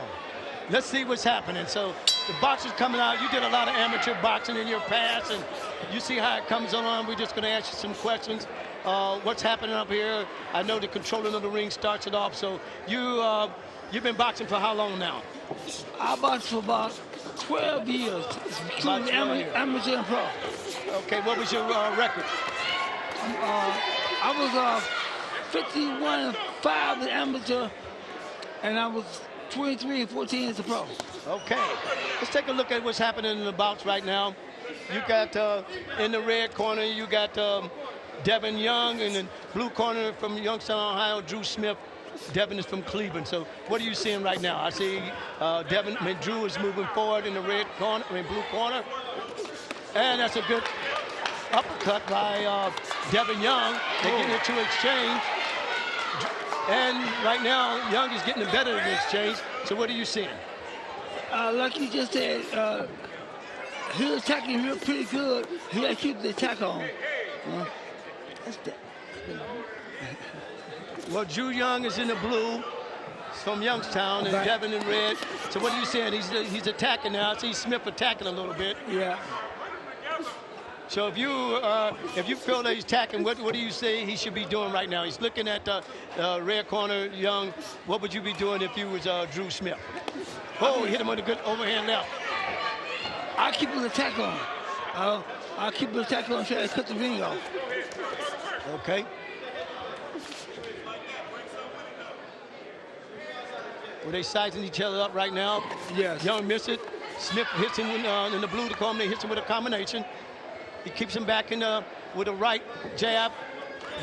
let's see what's happening. So the boxers coming out. You did a lot of amateur boxing in your past, and you see how it comes on. We're just going to ask you some questions. What's happening up here? I know the controlling of the ring starts it off. So you've been boxing for how long now? I boxed for about 12 years, including amateur and pro. Okay, what was your record? I was 51-5 as amateur, and I was 23-14 as a pro. Okay, let's take a look at what's happening in the bouts right now. You got in the red corner, you got Devin Young, and in the blue corner from Youngstown, Ohio, Drew Smith. Devin is from Cleveland. So what are you seeing right now? I see Drew is moving forward in the red corner, blue corner, and that's a good uppercut by Devin Young. They're getting into exchange. And right now, Young is getting the better of the exchange. So what are you seeing? Like you just said, he's attacking real pretty good. He got to keep the attack on. Well, Drew Young is in the blue. He's from Youngstown, and Devin in red. So what are you saying? He's attacking now. I see Smith attacking a little bit. Yeah. So if you feel that he's attacking, what do you say he should be doing right now? He's looking at the red corner, Young. What would you be doing if you was Drew Smith? Oh, he hit him with a good overhand left. I keep his attack on. I'll keep his attack on, try to cut the ring off. Okay. Well, they sizing each other up right now. Yes. Young missed it. Smith hits him in the blue to corner. They hits him with a combination. He keeps him back with a right jab.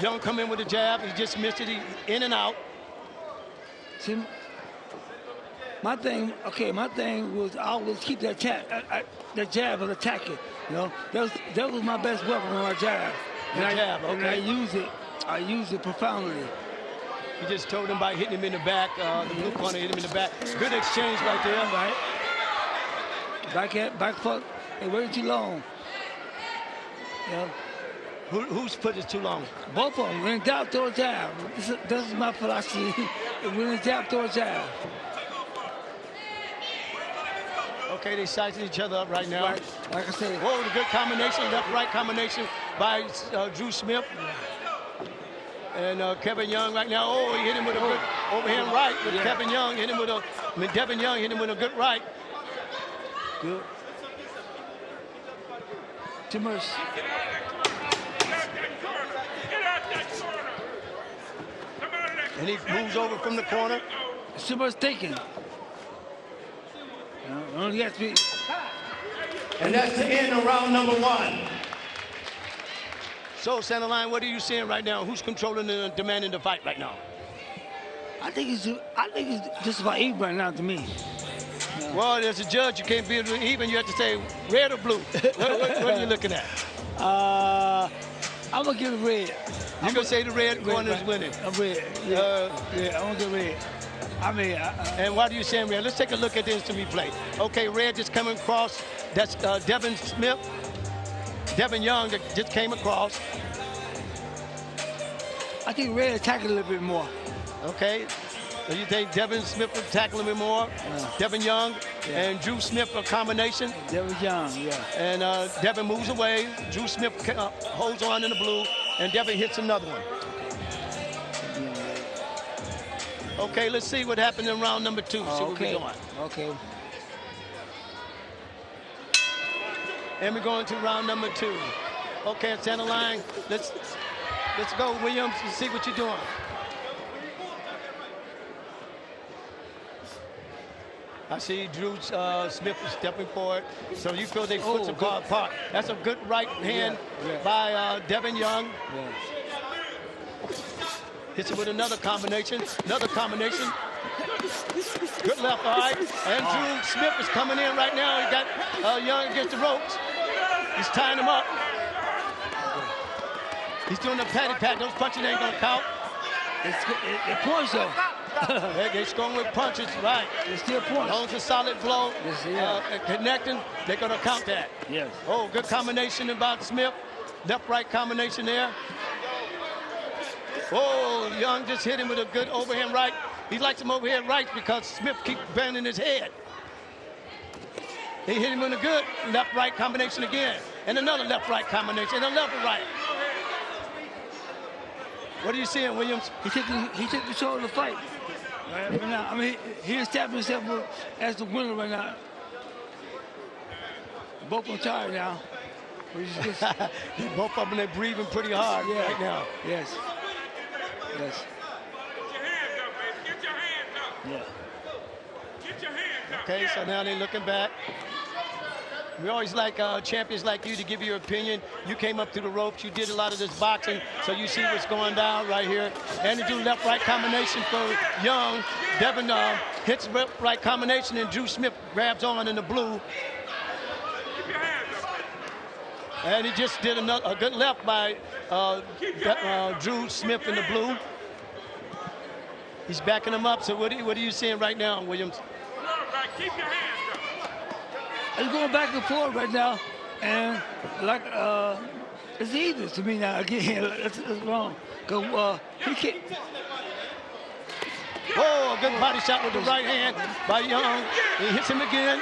Young come in with a jab. He just missed it. He in and out. See, my thing was I always keep that jab of attacking. You know, that was my best weapon on my jab. And I use it I use it profoundly. He just told him by hitting him in the back. The blue corner hit him in the back. Good exchange right there. Right. Back foot. They waited too long. Yeah. Whose foot is too long? Both of them. When in doubt, throw a jab. This is my philosophy. When in doubt, throw a jab. Okay, they sizing each other up right now. Right. Like I said. Whoa, the good combination, left-right combination by Drew Smith. And Kevin Young right now, oh, he hit him with a good overhand right. But Kevin Young hit him with Devin Young hit him with a good right. Good. Too much. And he moves over from the corner. Too much thinking. Only has to be. And that's the end of round number 1. So, center line, what are you seeing right now? Who's controlling and demanding the fight right now? I think it's just about even right now to me. Yeah. Well, as a judge, you can't be even. You have to say red or blue. what are you looking at? I'm gonna give it red. You're gonna say the red corner is winning. I'm red. Yeah, I'm gonna give red. I mean, and why do you say red? Let's take a look at the instant replay. Okay, red just coming across. That's Devin Smith. Devin Young that just came across. I think red attacked a little bit more. Okay. So you think Devin Smith will tackle a bit more? Devin Young and Drew Smith a combination? Devin Young, yeah. And Devin moves away. Drew Smith holds on in the blue, and Devin hits another one. Okay, let's see what happened in round number 2. See what we're doing. Okay. And we're going to round number 2. Okay, center line. Let's go, Williams, and see what you're doing. I see Drew Smith is stepping forward. So you feel they foot apart. That's a good right hand by Devin Young. Hits it with another combination. Another combination. Good left eye. And Drew Smith is coming in right now. He got Young against the ropes. He's tying him up. He's doing the patty pat. Those punches ain't gonna count. It points though. They're scoring with punches, right? It's still points. Long as a solid blow, connecting, they're gonna count that. Yes. Oh, good combination about Smith. Left-right combination there. Oh, Young just hit him with a good overhand right. He likes him overhand right because Smith keeps bending his head. He hit him with a good left-right combination again. And another left-right combination, and a left-right. What are you seeing, Williams? He took control of the fight. Right now, I mean, he established himself as the winner right now. Both of them tired now. Both of them, they're breathing pretty hard right now. Yes. Yes. Get your hands up, baby. Get your hands up. Yeah. Get your hands up. Okay, so now they're looking back. We always like champions like you to give your opinion. You came up through the ropes. You did a lot of this boxing, so you see what's going down right here. And they do left-right combination for Young. Devin hits left-right combination, and Drew Smith grabs on in the blue. And he just did a good left by Drew Smith in the blue. He's backing him up. So what are you seeing right now, Williams? Keep your hands up. He's going back and forth right now, and like it's easy to me now. Again, it's wrong. Cause he can't. Oh, a good body shot with the right hand by Young. He hits him again,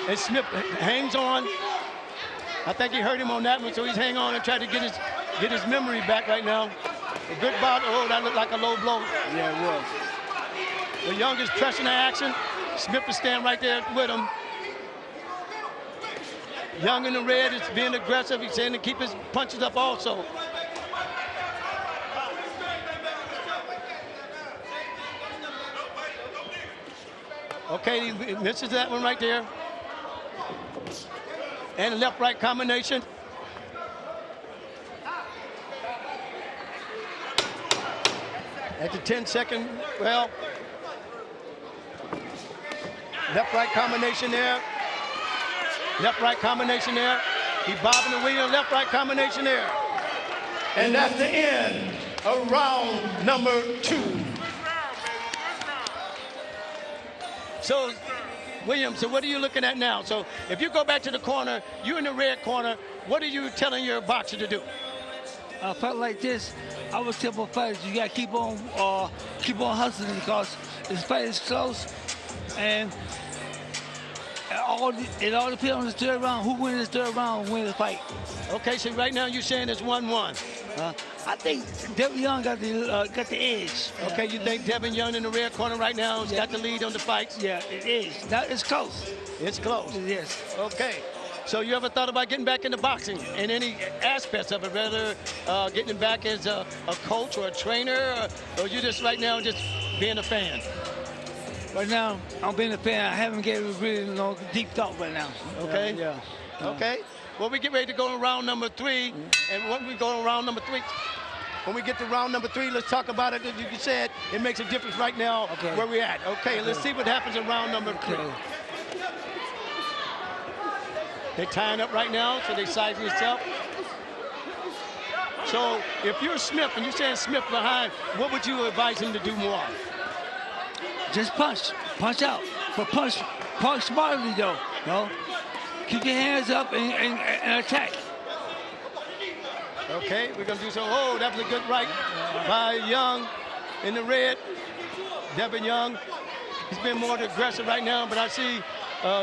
and Smith hangs on. I think he hurt him on that one, so he's hanging on and trying to get his memory back right now. A good body. Oh, that looked like a low blow. Yeah, it was. The Young is pressing the action. Smith is standing right there with him. Young in the red is being aggressive. He's saying to keep his punches up also. Okay, he misses that one right there. And a left-right combination. At the 10-second, well, left-right combination there. Left-right combination there. He bobbing and weaving, left-right combination there. And that's the end of round number 2. So, Williams, so what are you looking at now? So if you go back to the corner, you in the red corner, what are you telling your boxer to do? I felt like this. I was telling my fighters, you gotta keep on hustling because this fight is close, and it all depends on this third round. Who wins this third round will win the fight. Okay, so right now you're saying it's 1-1. I think Devin Young got the edge. Okay, you think Devin Young in the red corner right now has got the lead on the fight? Yeah, it is. Now it's close. It's close. Yes. Okay. So you ever thought about getting back into boxing in any aspects of it, whether getting back as a coach or a trainer, or you just right now just being a fan? Right now, I'm being a fan. I haven't given it really deep thought right now. Okay. Yeah. Okay. Well, we get ready to go to round number 3, and when we go to round number 3, when we get to round number 3, let's talk about it. As you said, it makes a difference right now where we're at. Okay, let's see what happens in round number 3. They're tying up right now, so they size yourself. So if you're Smith and you're saying Smith behind, what would you advise him to do more? Just punch out, but punch smartly though. No, keep your hands up and attack. Okay, we're gonna do so. Oh, that was a good right by Young in the red. Devin Young. He's been more aggressive right now, but I see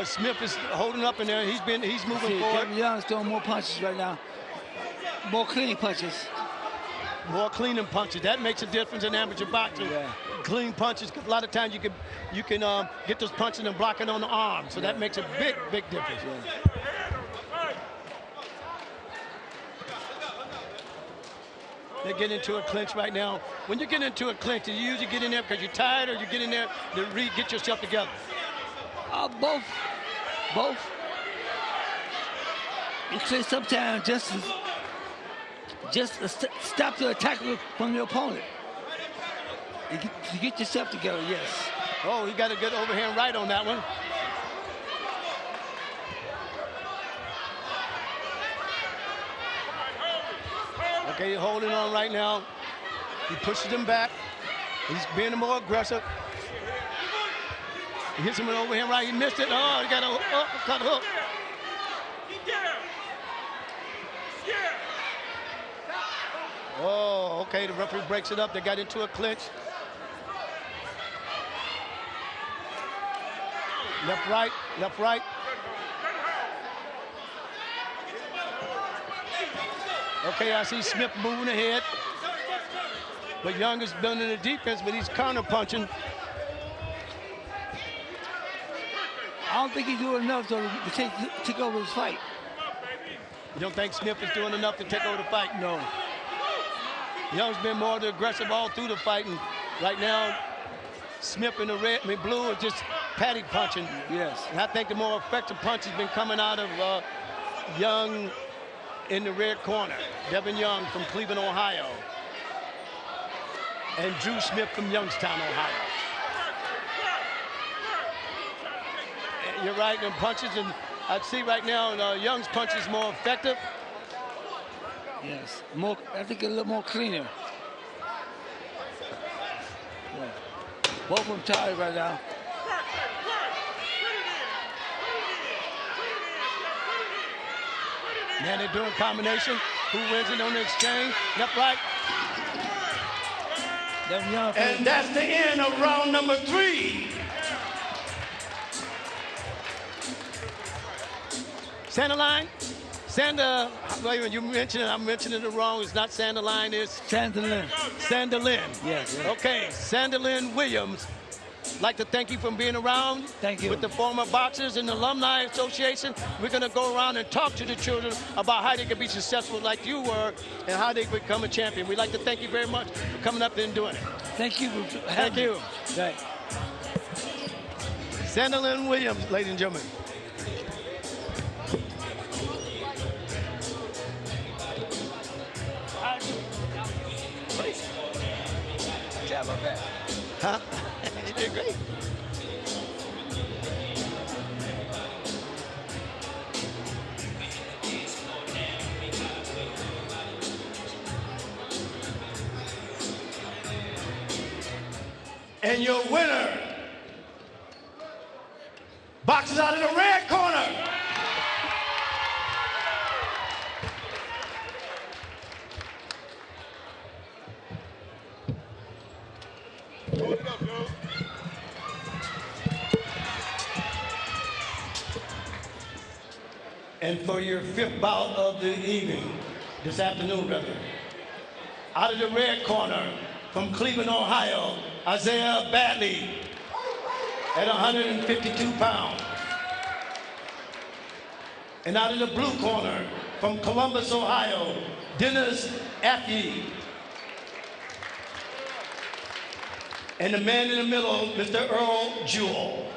Smith is holding up in there. He's moving forward. Devin Young's throwing more punches right now. More clean punches. More clean punches. That makes a difference in amateur boxing. Yeah. Clean punches. A lot of times you can get those punches and block it on the arm. So that makes a big difference. Yeah. They get into a clinch right now. When you get into a clinch, do you usually get in there because you're tired, or you get in there to get yourself together? Both. You say sometimes just stop the attack from your opponent. You get yourself together, yes. Oh, he got a good overhand right on that one. Okay, he's holding on right now. He pushes him back. He's being more aggressive. He hits him with an overhand right. He missed it. Oh, he got a uppercut hook. Oh, okay, the referee breaks it up. They got into a clinch. Left, right, left, right. Okay, I see Smith moving ahead. But Young is building the defense, but he's counter-punching. I don't think he's doing enough to take over his fight. You don't think Smith is doing enough to take over the fight? No. Young's been more aggressive all through the fight, and right now, Smith in the blue are just patty punching. Yes. And I think the more effective punch has been coming out of Young in the red corner. Devin Young from Cleveland, Ohio. And Drew Smith from Youngstown, Ohio. You're right, in punches, and I see right now Young's punch is more effective. Yes, I think a little more cleaner. Yeah. Both of them tired right now. Man, they're doing combination. Who wins it on the exchange? Left, right. And that's the end of round number 3. Sanderline? Wait a minute, you mentioned it. I'm mentioning it wrong. It's not Sanderline, it's Sanderlin. Sanderlin. Yes. Okay, Sanderlin Williams. Like to thank you for being around. Thank you. With the former boxers and the Alumni Association. We're going to go around and talk to the children about how they can be successful like you were and how they become a champion. We'd like to thank you very much for coming up and doing it. Thank you. Thank you. Right. Sanderlin Williams, ladies and gentlemen. Huh? You did great. And your winner boxes out of the red corner. And for your fifth bout of the evening, this afternoon rather, out of the red corner from Cleveland, Ohio, Isaiah Badley at 152 pounds. And out of the blue corner from Columbus, Ohio, Dennis Affey. And the man in the middle, Mr. Earl Jewell.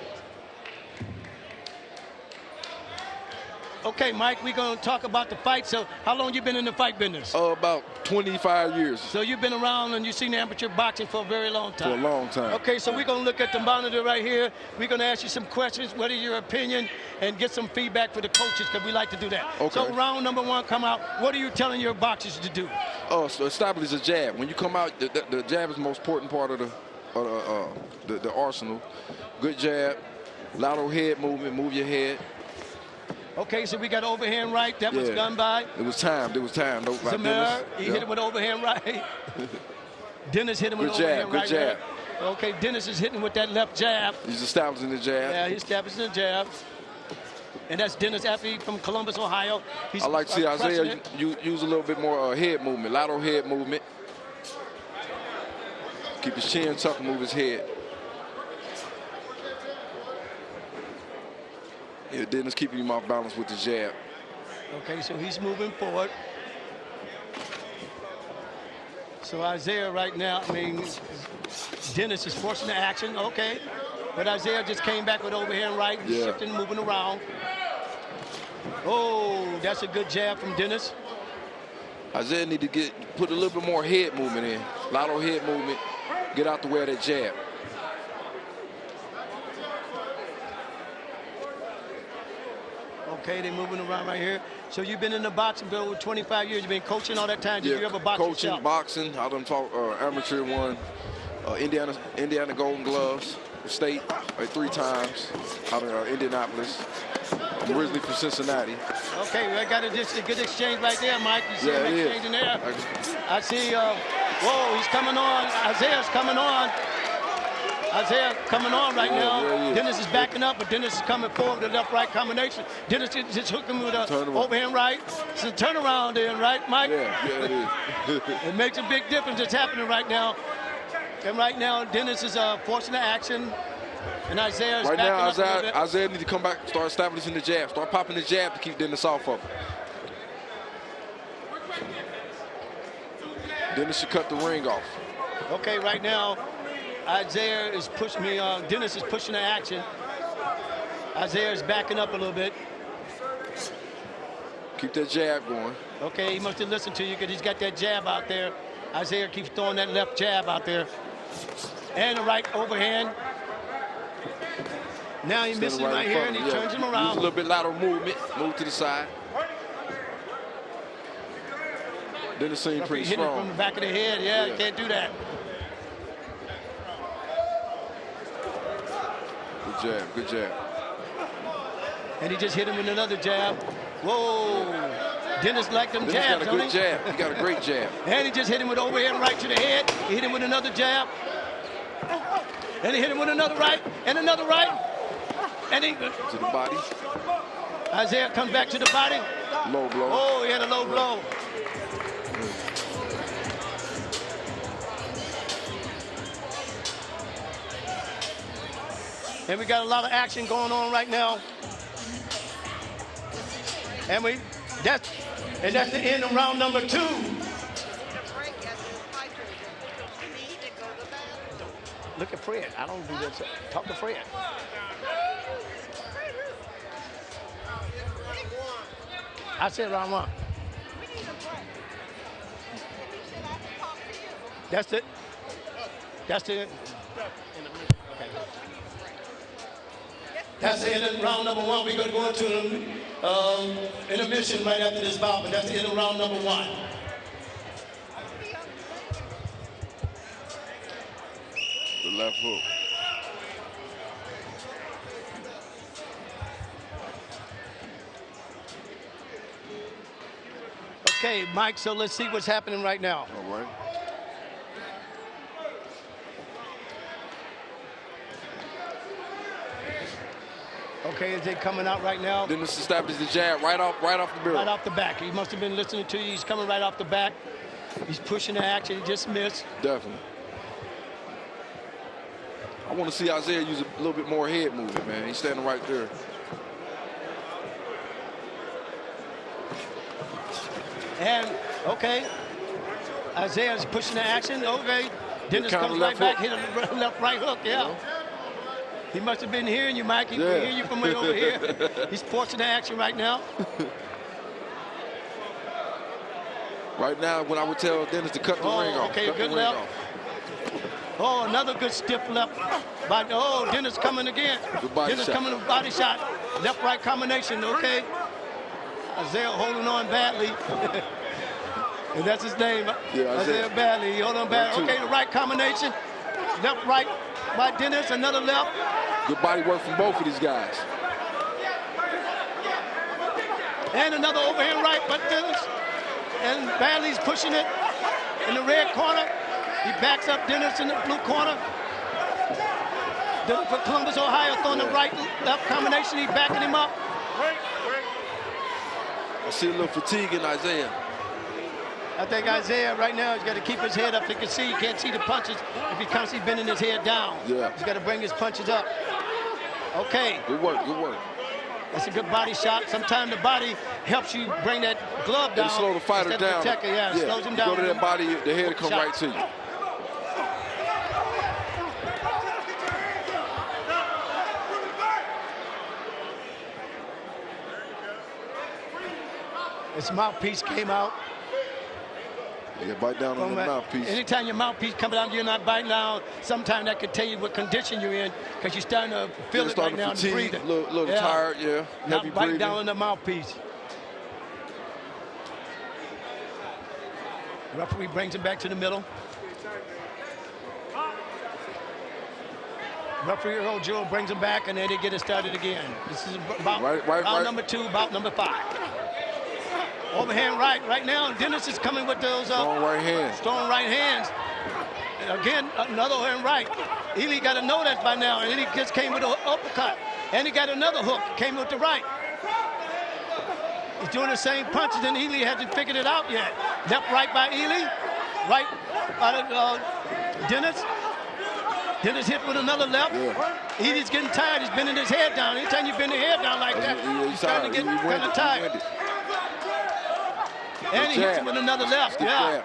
Okay, Mike, we're going to talk about the fight. So how long you been in the fight business? About 25 years. So you've been around and you've seen amateur boxing for a very long time? For a long time. Okay, so we're going to look at the monitor right here. We're going to ask you some questions. What is your opinion? And get some feedback for the coaches, because we like to do that. Okay. So round number one come out. What are you telling your boxers to do? So establish a jab. When you come out, the jab is the most important part of the arsenal. Good jab, lateral head movement, move your head. Okay, so we got overhand right. That was done by? It was timed. It was timed. Zamir, he hit him with overhand right. Dennis hit him with overhand right. Good jab. Okay, Dennis is hitting with that left jab. He's establishing the jab. Yeah, he's establishing the jab. And that's Dennis Affey from Columbus, Ohio. I like to see Isaiah use a little bit more head movement, lateral head movement. Keep his chin tucked, move his head. Yeah, Dennis keeping him off balance with the jab. Okay, so he's moving forward. So Isaiah right now, I mean, Dennis is forcing the action, okay. But Isaiah just came back with overhand right, shifting, moving around. Oh, that's a good jab from Dennis. Isaiah need to put a little bit more head movement in, lateral head movement, get out the way of that jab. Okay, they're moving around right here. So you've been in the boxing field with 25 years. You've been coaching all that time. Did you ever box coaching, yourself? boxing. I done taught amateur one, Indiana Golden Gloves State 3 times out of Indianapolis. I'm originally from Cincinnati. Okay, we got a good exchange right there, Mike. You see him exchanging there? I see, whoa, he's coming on. Isaiah's coming on. Isaiah coming on right now. Dennis is backing up, but Dennis is coming forward with the left-right combination. Dennis just hooked him with a overhand right. It's a turnaround then, right, Mike? Yeah, it is. It makes a big difference that's happening right now. And right now, Dennis is forcing the action, and Isaiah is backing up a little bit. Isaiah needs to come back, start establishing the jab, start popping the jab to keep Dennis off of him. Dennis should cut the ring off. Okay, right now, Isaiah is pushing me. Dennis is pushing the action. Isaiah is backing up a little bit. Keep that jab going. Okay, he must have listened to you because he's got that jab out there. Isaiah keeps throwing that left jab out there. And the right overhand. Now he misses right here, and he turns him around. Use a little bit lateral movement. Move to the side. Dennis seemed pretty strong. Hit him from the back of the head. Yeah, you can't do that. Good jab, good jab. And he just hit him with another jab. Whoa. Dennis liked them jabs, got a good jab. He got a great jab. And he just hit him with overhand right to the head. He hit him with another jab. And he hit him with another right and another right. And he to the body. Isaiah comes back to the body. Low blow. Oh, he had a low blow. And we got a lot of action going on right now. And that's the end of round number 2. Look at Fred. I don't do that. Talk to Fred. I said round 1. That's it. That's the end. Okay. That's the end of round number 1. We're going to go into intermission right after this bout, but that's the end of round number 1. left hook. Okay, Mike, so let's see what's happening right now. All right. Okay, is it coming out right now? Dennis established the jab right off the barrel. Right off the back. He must have been listening to you. He's coming right off the back. He's pushing the action. He just missed. Definitely. I want to see Isaiah use a little bit more head movement, man. He's standing right there. And, okay, Isaiah's pushing the action. Okay, Dennis comes right back, hit a left right hook, yeah. He must have been hearing you, Mike. He can hear you from way over here. He's forcing the action right now. Right now, when I would tell Dennis to cut the ring off. Okay, good left. Oh, another good stiff left. Oh, Dennis coming again. Dennis coming with body shot. Left-right combination, okay. Isaiah holding on badly. And that's his name, Isaiah Badly. He holding on badly. Okay, the right combination. Left-right by Dennis, another left. Good body work from both of these guys. And another overhand right by Dennis. And Badley's pushing it in the red corner. He backs up Dennis in the blue corner. Dennis for Columbus, Ohio, throwing the right-left combination. He's backing him up. I see a little fatigue in Isaiah. I think Isaiah right now has got to keep his head up. You can see he can't see the punches if he's constantly bending his head down. Yeah. He's got to bring his punches up. Okay. Good work, good work. That's a good body shot. Sometimes the body helps you bring that glove down. It'll slow the fighter down. Yeah, it slows him down. You go to that body, the head will come right to you. His mouthpiece came out. Yeah, bite down on the mouthpiece. Anytime your mouthpiece comes down, you're not biting down. Sometimes that could tell you what condition you're in because you're starting to feel it right now and breathing. A little tired, yeah. Not Heavy biting breathing. down on the mouthpiece. Referee brings him back to the middle. Referee Earl Jewell brings him back, and then they get it started again. This is about round number 2, bout number 5. Overhand right now. Dennis is coming with those strong right hands. Strong right hands. And again, another overhand right. Ely got to know that by now, and then he just came with an uppercut. And he got another hook, came with the right. He's doing the same punches, and Ely hasn't figured it out yet. Left right by Ely. Right by Dennis. Dennis hit with another left. Yeah. Ely's getting tired. He's bending his head down. Anytime you bend the head down like that, he's starting to get kind of tired. And he hits him with another left, yeah.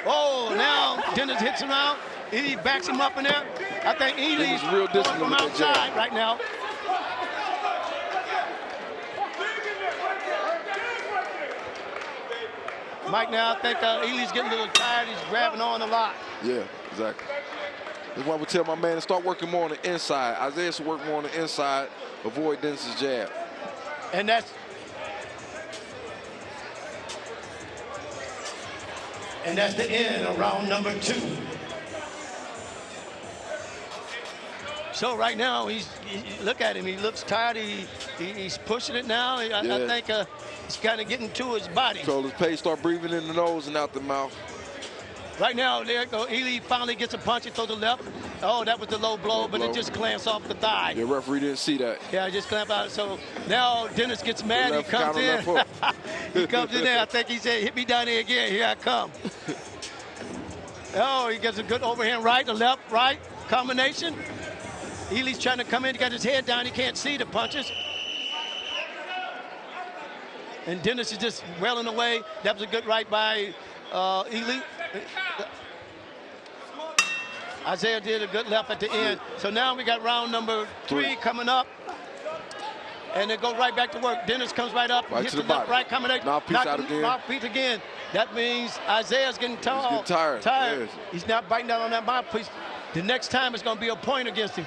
Oh, now Dennis hits him out. Ely backs him up in there. I think Ely's real going from outside right now. Mike, now I think Ely's getting a little tired. He's grabbing on a lot. Yeah, exactly. That's why we tell my man to start working more on the inside. Isaiah should work more on the inside, avoid Dennis's jab. And that's the end of round number 2. So right now, look at him. He looks tired. He's pushing it now. I think he's kind of getting to his body. Control his pace. Start breathing in the nose and out the mouth. Right now, there go. Ely finally gets a punch. He throws the left. Oh, that was the low blow, but it just glanced off the thigh. The referee didn't see that. Yeah, just glanced out. So now Dennis gets mad. He comes in. He comes in there. I think he said, hit me down there again. Here I come. Oh, he gets a good overhand right, a left, right combination. Ely's trying to come in. He got his head down. He can't see the punches. And Dennis is just welling away. That was a good right by Ely. Isaiah did a good left at the end. So now we got round number 3 coming up. And they go right back to work. Dennis comes right up, hits the left, right combination. Mouthpiece out again. Mouthpiece again. That means Isaiah's getting tired. He's getting tired. Yes. He's not biting down on that mouthpiece. The next time it's going to be a point against him.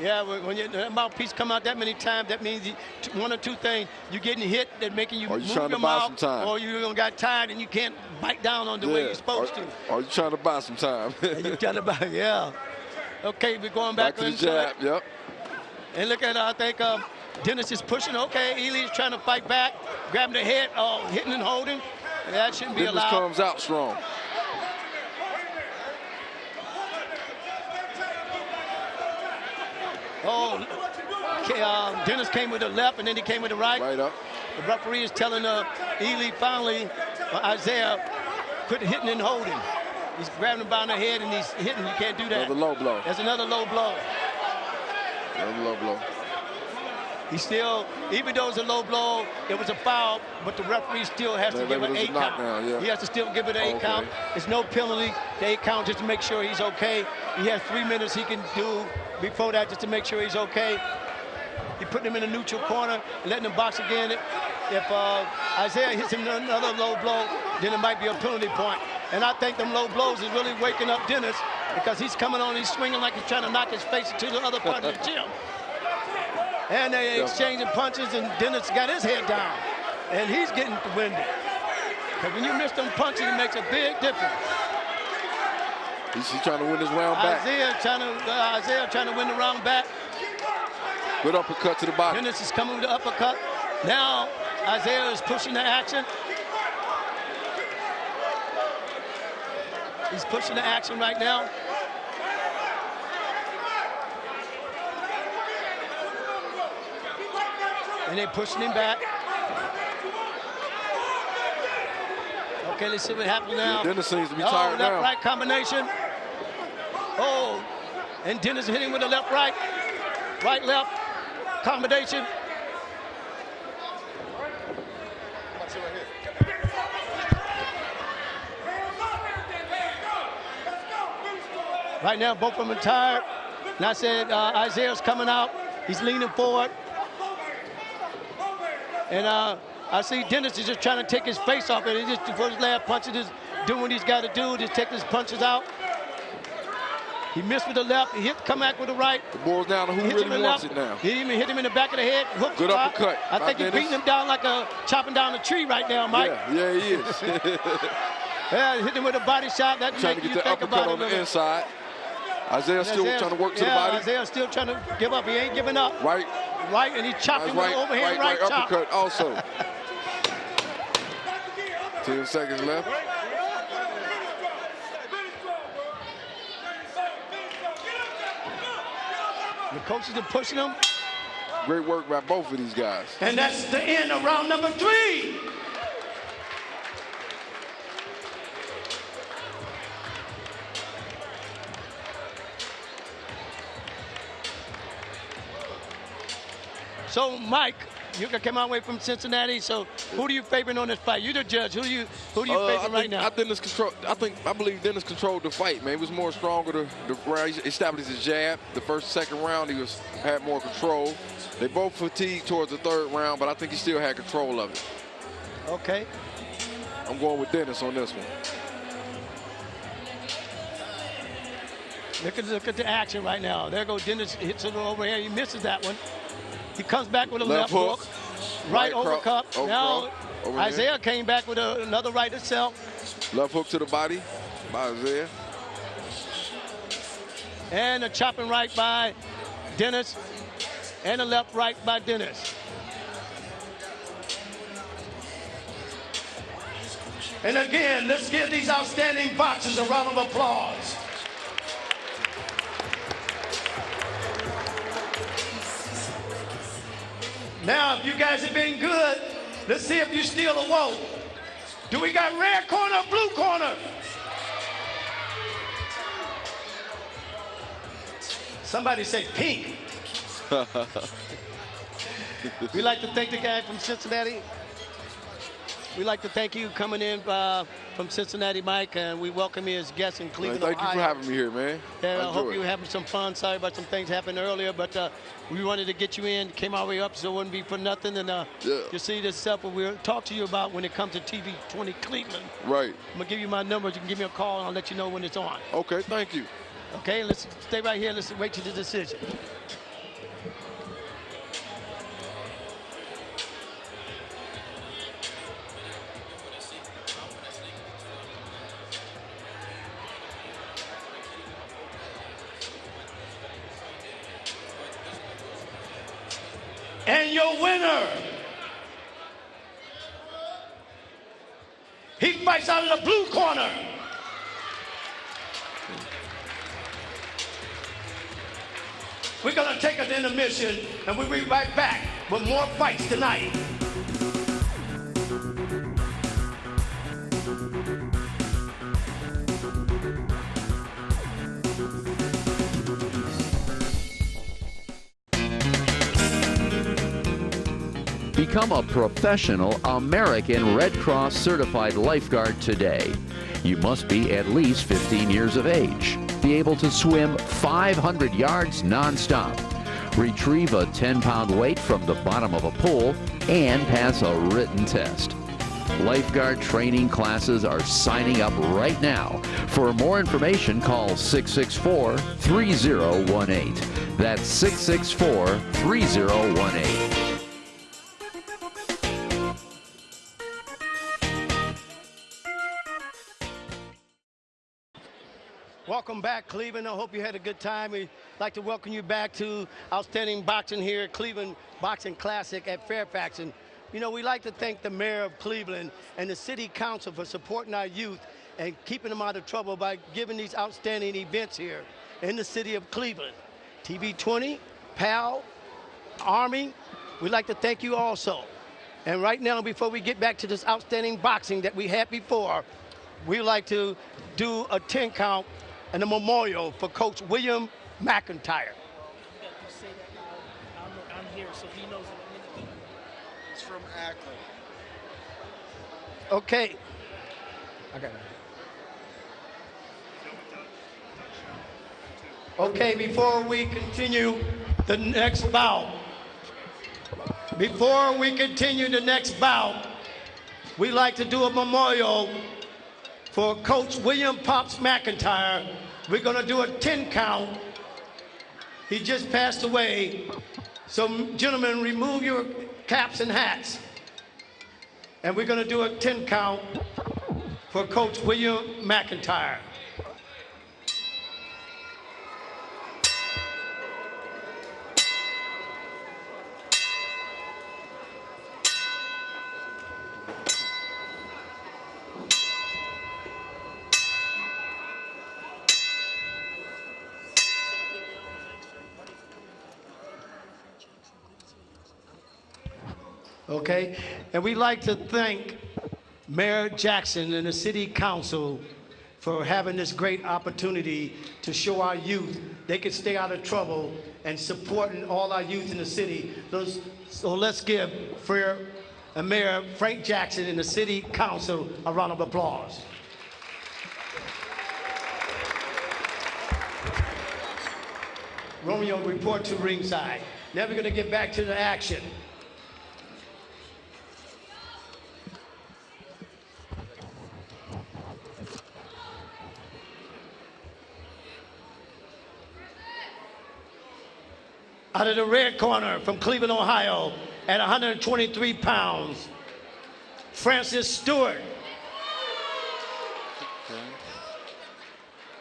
Yeah, when that mouthpiece come out that many times, that means one or two things. You're getting hit that making you move your mouth, or you got tired and you can't bite down on the way you're supposed to. Or you trying to buy some time. You trying to buy, yeah. Okay, we're going back to the jab, yep. And look at, I think Dennis is pushing. Okay, Ely's trying to fight back, grabbing the head, hitting and holding. And that shouldn't be allowed. Dennis comes out strong. Dennis came with the left, and then he came with the right. Right up. The referee is telling Ely finally, Isaiah, quit hitting and holding. He's grabbing him by the head, and he's hitting. You can't do that. Another low blow. There's another low blow. Another low blow. He still, even though it's a low blow, it was a foul, but the referee still has to give it an 8 count. Yeah. He has to still give it an 8 count. There's no penalty. The 8 count just to make sure he's okay. He has 3 minutes he can do before that just to make sure he's okay. He put him in a neutral corner, letting him box again. If Isaiah hits him another low blow, then it might be a penalty point. And I think them low blows is really waking up Dennis because he's coming on, he's swinging like he's trying to knock his face into the other part of the gym. And they exchanging punches, and Dennis got his head down. And he's getting winded. Because when you miss them punches, it makes a big difference. He's trying to win this round back. Isaiah trying to win the round back. Good uppercut to the body. Dennis is coming with the uppercut. Now Isaiah is pushing the action. He's pushing the action right now. And they're pushing him back. Okay, let's see what happens now. Yeah, Dennis seems to be tired now. Left-right combination. Oh, and Dennis hitting with the left-right. Right-left combination. Right now, both of them are tired. And I said Isaiah's coming out. He's leaning forward. And I see Dennis is just trying to take his face off it. He just, for his last punch, just doing what he's got to do, just take his punches out. He missed with the left. He come back with the right. The boil's down to who really wants it now. He even hit him in the back of the head. Hook Good spot. uppercut. I think he's beating him down like chopping down a tree right now, Mike. Yeah, he is. Yeah, hit him with a body shot. That trying to get the uppercut on the inside. Isaiah still trying to work to the body. Isaiah still trying to give up. He ain't giving up. Right, and he chopped him with an overhand right chop. Uppercut also. 10 seconds left. The coaches are pushing him. Great work by both of these guys. And that's the end of round number 3. So, Mike, you came all the way from Cincinnati. So, who do you favor on this fight? You're the judge. Who do you favor right now? I believe Dennis controlled the fight, man. He was more stronger. He established his jab. The first, second round, he had more control. They both fatigued towards the third round, but I think he still had control of it. Okay. I'm going with Dennis on this one. Look at the action right now. There goes Dennis, hits it over here. He misses that one. He comes back with a left hook. Right overcut. Now Isaiah came back with another right itself. Left hook to the body by Isaiah. And a chopping right by Dennis. And a left right by Dennis. And again, let's give these outstanding boxers a round of applause. Now, if you guys have been good, let's see if you still awoke. Do we got red corner, blue corner? Somebody say pink. We'd like to thank the guy from Cincinnati. We'd like to thank you coming in from Cincinnati, Mike, and we welcome you as guests in Cleveland, Thank you for having me here, man. Yeah, I hope you were having some fun. Sorry about some things happened earlier, but we wanted to get you in, came all the way up, so it wouldn't be for nothing. And you see this stuff we'll talk to you about when it comes to TV20 Cleveland. Right. I'm going to give you my numbers. You can give me a call, and I'll let you know when it's on. Okay, thank you. Okay, let's stay right here. Let's wait till the decision. And your winner, he fights out of the blue corner. We're going to take an intermission, and we'll be right back with more fights tonight. Become a professional American Red Cross certified lifeguard today. You must be at least 15 years of age, be able to swim 500 yards nonstop, retrieve a 10-pound weight from the bottom of a pool, and pass a written test. Lifeguard training classes are signing up right now. For more information, call 664-3018. That's 664-3018. Welcome back, Cleveland. I hope you had a good time. We'd like to welcome you back to Outstanding Boxing here at Cleveland Boxing Classic at Fairfax. And, you know, we'd like to thank the mayor of Cleveland and the city council for supporting our youth and keeping them out of trouble by giving these outstanding events here in the city of Cleveland. TV20, PAL, Army, we'd like to thank you also. And right now, before we get back to this outstanding boxing that we had before, we'd like to do a 10 count and a memorial for Coach William McIntyre. I'm here, so he knows it. He's from Akron. Okay. Okay. Okay, before we continue the next bout, we'd like to do a memorial for Coach William Pops McIntyre. We're going to do a 10 count. He just passed away. So, gentlemen, remove your caps and hats. And we're going to do a 10 count for Coach William McIntyre. Okay, and we'd like to thank Mayor Jackson and the City Council for having this great opportunity to show our youth they can stay out of trouble and supporting all our youth in the city. So let's give Mayor Frank Jackson and the City Council a round of applause. Romeo, report to ringside. Now we're going to get back to the action. Out of the red corner from Cleveland, Ohio, at 123 pounds, Francis Stewart.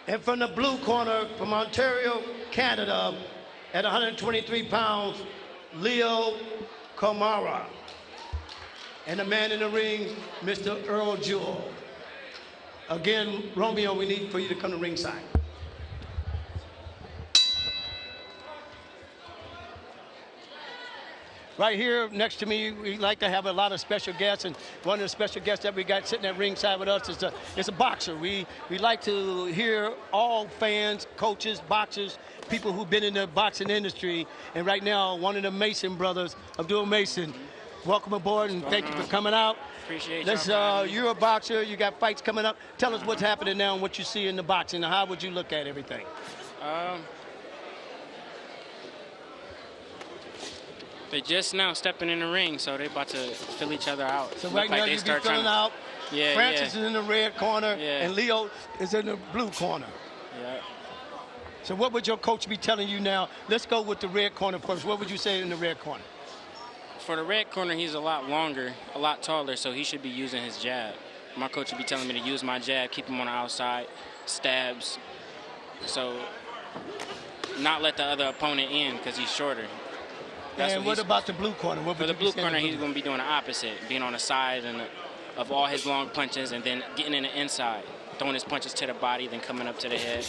And from the blue corner from Ontario, Canada, at 123 pounds, Leo Kamara. And the man in the ring, Mr. Earl Jewell. Again, Romeo, we need for you to come to ringside. Right here next to me, we like to have a lot of special guests, and one of the special guests that we got sitting at ringside with us is a boxer. We like to hear all fans, coaches, boxers, people who've been in the boxing industry, and right now, one of the Mason brothers, Abdul Mason. Welcome aboard, and thank you for coming out. Appreciate you're a boxer, you got fights coming up. Tell us what's happening now and what you see in the boxing, and how would you look at everything? They're just now stepping in the ring, so they're about to fill each other out. So right now, you be filling out. Yeah, Francis is in the red corner, and Leo is in the blue corner. Yeah. So what would your coach be telling you now? Let's go with the red corner first. What would you say in the red corner? For the red corner, he's a lot longer, a lot taller, so he should be using his jab. My coach would be telling me to use my jab, keep him on the outside, stabs. So not let the other opponent in because he's shorter. And what about the blue corner? For the blue corner, he's going to be doing the opposite, being on the side of all his long punches and then getting in the inside, throwing his punches to the body, then coming up to the head.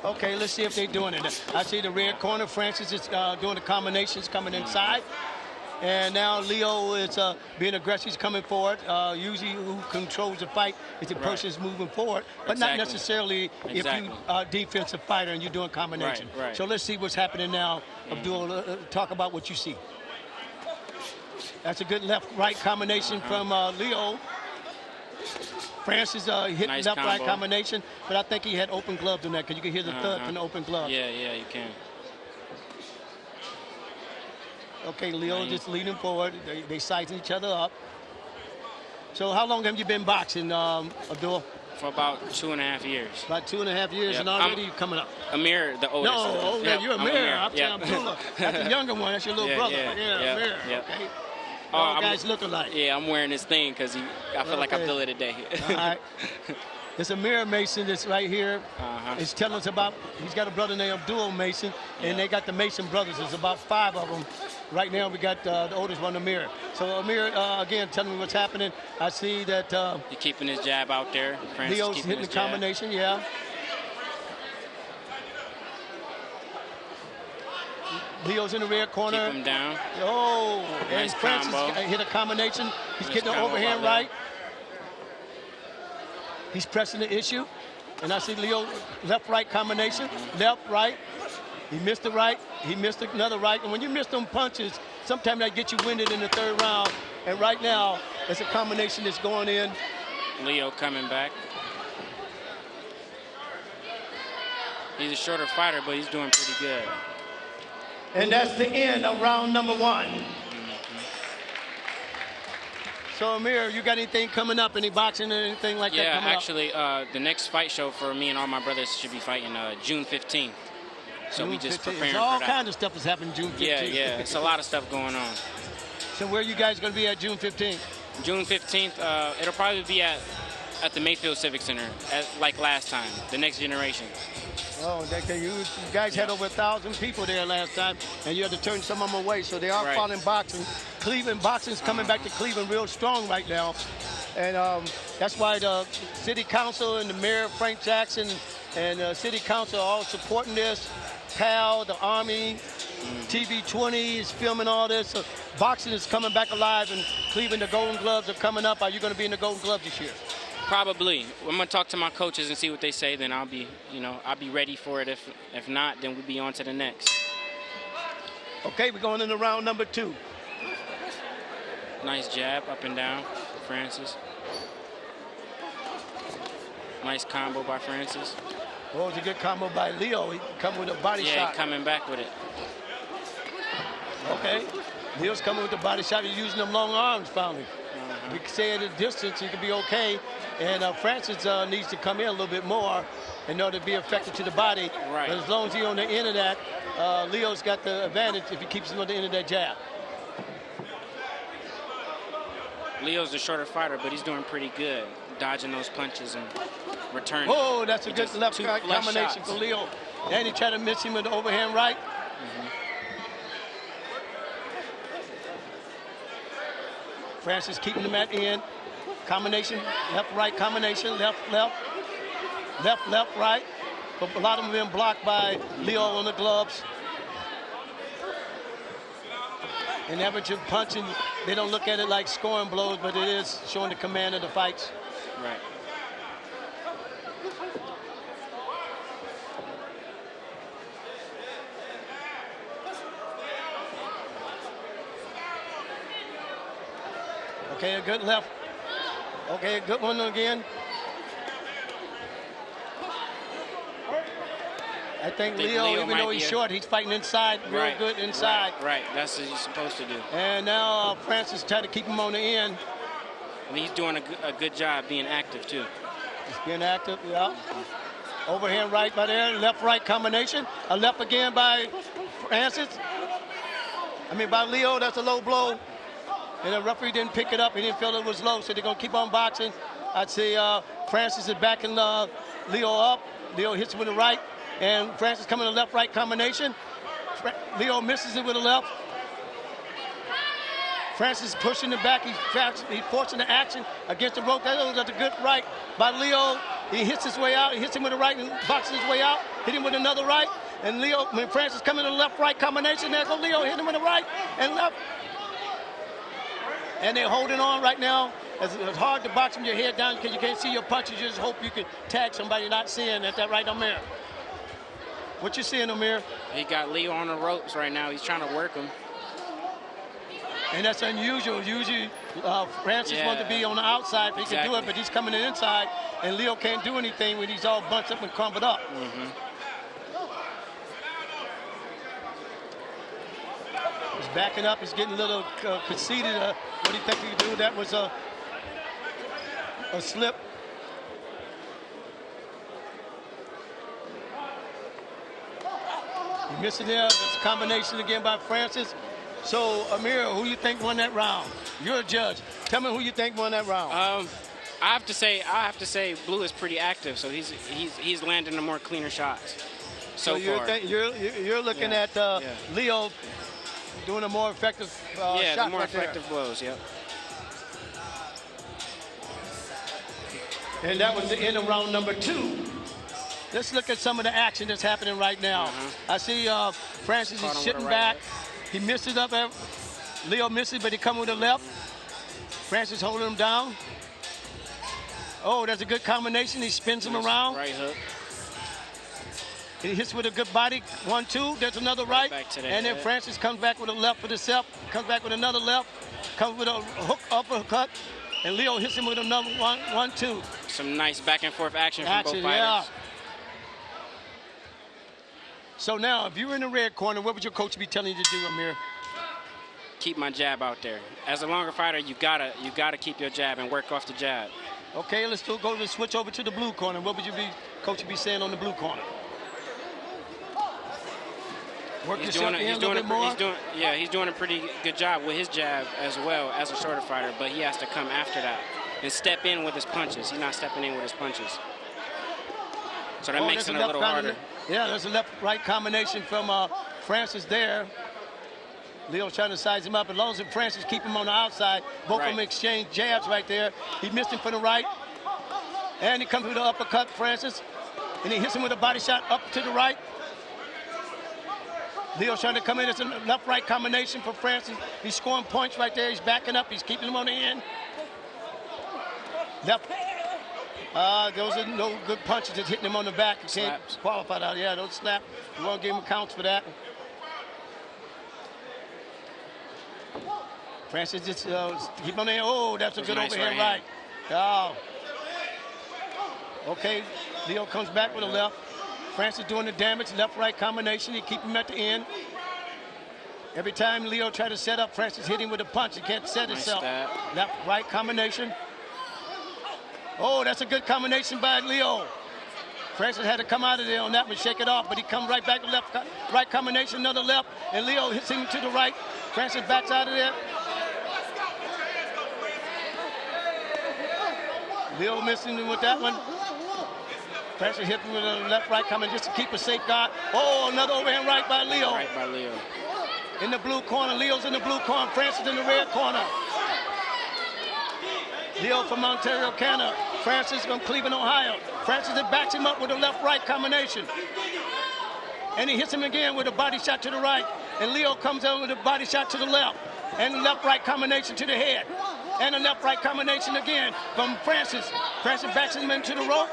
Okay, let's see if they're doing it. I see the red corner. Francis is doing the combinations, coming inside. And now Leo is being aggressive. He's coming forward. Usually who controls the fight is the person who's moving forward, but not necessarily if you are a defensive fighter and you're doing combination. Right. So let's see what's happening now. Abdul, talk about what you see. That's a good left-right combination from Leo. Francis hitting nice left-right combo. combination, but I think he had open gloves on that because you can hear the thud from the open glove. Yeah, you can. Okay, Leo just leading forward. They sizing each other up. So how long have you been boxing, Abdul? For about 2.5 years. About 2.5 years, Yep. and already you're coming up. Amir, the oldest. No, Yep, you're I'm Amir. I'm Yep. Abdullah. That's the younger one. That's your little brother. Amir. Yep. Okay. All guys look alike. Yeah, I'm wearing this thing because I feel like Abdullah today. All right. There's Amir Mason that's right here. It's telling us about, he's got a brother named Abdul Mason, and they got the Mason brothers. There's about 5 of them. Right now we got the oldest one, Amir. So Amir, again, telling me what's happening. I see that He's keeping his jab out there. Francis Leo's hitting the combination, yeah. Leo's in the rear corner. Keep him down. Oh, Nice and Francis combo. hit a combination. He's Nice getting the combo overhand by right. He's pressing the issue. And I see Leo left-right combination. Left, right. He missed the right. He missed another right. And when you miss them punches, sometimes that gets you winded in the 3rd round. And right now, it's a combination that's going in. Leo coming back. He's a shorter fighter, but he's doing pretty good. And that's the end of round number 1. So, Amir, you got anything coming up? Any boxing or anything like that coming up? Actually, the next fight show for me and all my brothers should be fighting June 15th. So June we just 15th. preparing So all for that. kinds of stuff is happening June 15th. Yeah, it's a lot of stuff going on. So where are you guys going to be at June 15th? June 15th, it'll probably be at the Mayfield Civic Center, like last time, the next generation. Oh, you guys had over 1,000 people there last time, and you had to turn some of them away. So they are following boxing. Cleveland boxing's coming back to Cleveland real strong right now, and that's why the city council and the mayor Frank Jackson and city council are all supporting this. PAL, the Army, TV20 is filming all this. So boxing is coming back alive in Cleveland. The Golden Gloves are coming up. Are you going to be in the Golden Gloves this year? Probably. I'm gonna talk to my coaches and see what they say. Then I'll be ready for it. If not, then we'll be on to the next. Okay, we're going into round number 2. Nice jab up and down, Francis. Nice combo by Francis. Oh, it's a good combo by Leo. He come with a body shot. Yeah, coming back with it. Okay. Leo's coming with the body shot. He's using them long arms, finally. We can say at a distance, he could be okay. And Francis needs to come in a little bit more in order to be effective to the body. Right. But as long as he's on the end of that, Leo's got the advantage if he keeps him on the end of that jab. Leo's a shorter fighter, but he's doing pretty good, dodging those punches and returning. Oh, that's a good left 2 combination shots. for Leo. And he tried to miss him with the overhand right. Francis keeping him at end. Combination, left-right combination, left-left, left-left, right. But a lot of them have been blocked by Leo on the gloves. And average of punching, they don't look at it like scoring blows, but it is showing the command of the fights. Right. Okay, a good left. Okay, a good one again. I think Leo, even though he's short, he's fighting inside, real good inside. Right, that's what he's supposed to do. And now Francis tried to keep him on the end. And he's doing a good job being active, too. He's being active, yeah. Overhand right by there, left-right combination. A left again by Francis. By Leo, that's a low blow. And the referee didn't pick it up. He didn't feel it was low, so they're going to keep on boxing. I'd say Francis is backing Leo up. Leo hits him with the right. And Francis coming to left-right combination. Leo misses it with a left. Francis pushing the back. He's forcing the action against the rope. That's a good right by Leo. He hits his way out. He hits him with a right and boxes his way out. Hit him with another right. And Leo, when Francis coming to the left-right combination, there goes Leo. Hit him with the right and left. And they're holding on right now. It's hard to box with your head down because you can't see your punches. You just hope you can tag somebody not seeing at that right, Amir. What you seeing, Amir? He got Leo on the ropes right now. He's trying to work him. And that's unusual. Usually, Francis wants to be on the outside, but he can do it, but he's coming in inside, and Leo can't do anything when he's all bunched up and crumpled up. He's backing up. He's getting a little conceited. What do you think he can do? That was a slip. He missing there. It's a combination again by Francis. So, Amir, who you think won that round? You're a judge. Tell me who you think won that round. I have to say, Blue is pretty active, so he's landing the more cleaner shots so far. You're looking at Leo doing a more effective shot the more right effective there. blows. Yep. And that was the end of round number 2. Let's look at some of the action that's happening right now. I see Francis is sitting back. He misses up. Leo misses, but he comes with the left. Francis holding him down. Oh, that's a good combination. He spins him around. Right hook. He hits with a good body. 1-2. There's another right. And then Francis comes back with a left for the self. Comes back with another left. Comes with a hook uppercut. And Leo hits him with another 1-2. Some nice back and forth action from both fighters. Yeah. So now, if you were in the red corner, what would your coach be telling you to do, Amir? Keep my jab out there. As a longer fighter, you gotta keep your jab and work off the jab. Okay, let's still go to switch over to the blue corner. What would coach be saying on the blue corner? Work yourself in a little bit more. He's doing a pretty good job with his jab as well as a shorter fighter, but he has to come after that and step in with his punches. He's not stepping in with his punches. So that makes it a little harder. Yeah, there's a left-right combination from Francis there. Leo's trying to size him up. As long as Francis keep him on the outside, both of them exchange jabs right there. He missed him for the right. And he comes with the uppercut, Francis. And he hits him with a body shot up to the right. Leo's trying to come in. It's a left-right combination for Francis. He's scoring points right there. He's backing up. He's keeping him on the end. Left. Those are no good punches. Just hitting him on the back. You can't qualify that. Yeah, those slap. You won't give him counts for that. Francis just keep on there. Oh, that's a good nice overhand right. Oh. Okay, Leo comes back with a left. Francis doing the damage, left-right combination. He keep him at the end. Every time Leo try to set up, Francis hit him with a punch. He can't set himself. Left-right combination. Oh, that's a good combination by Leo. Francis had to come out of there on that one, shake it off, but he comes right back to right combination, another left, and Leo hits him to the right. Francis backs out of there. Leo missing him with that one. Francis hit him with a left-right coming just to keep a safe guard. Oh, another overhand right by Leo. Right by Leo. In the blue corner, Leo's in the blue corner, Francis in the red corner. Leo from Ontario, Canada. Francis from Cleveland, Ohio. Francis backs him up with a left-right combination. And he hits him again with a body shot to the right. And Leo comes in with a body shot to the left. And a left-right combination to the head. And a left-right combination again from Francis. Francis backs him into the rope.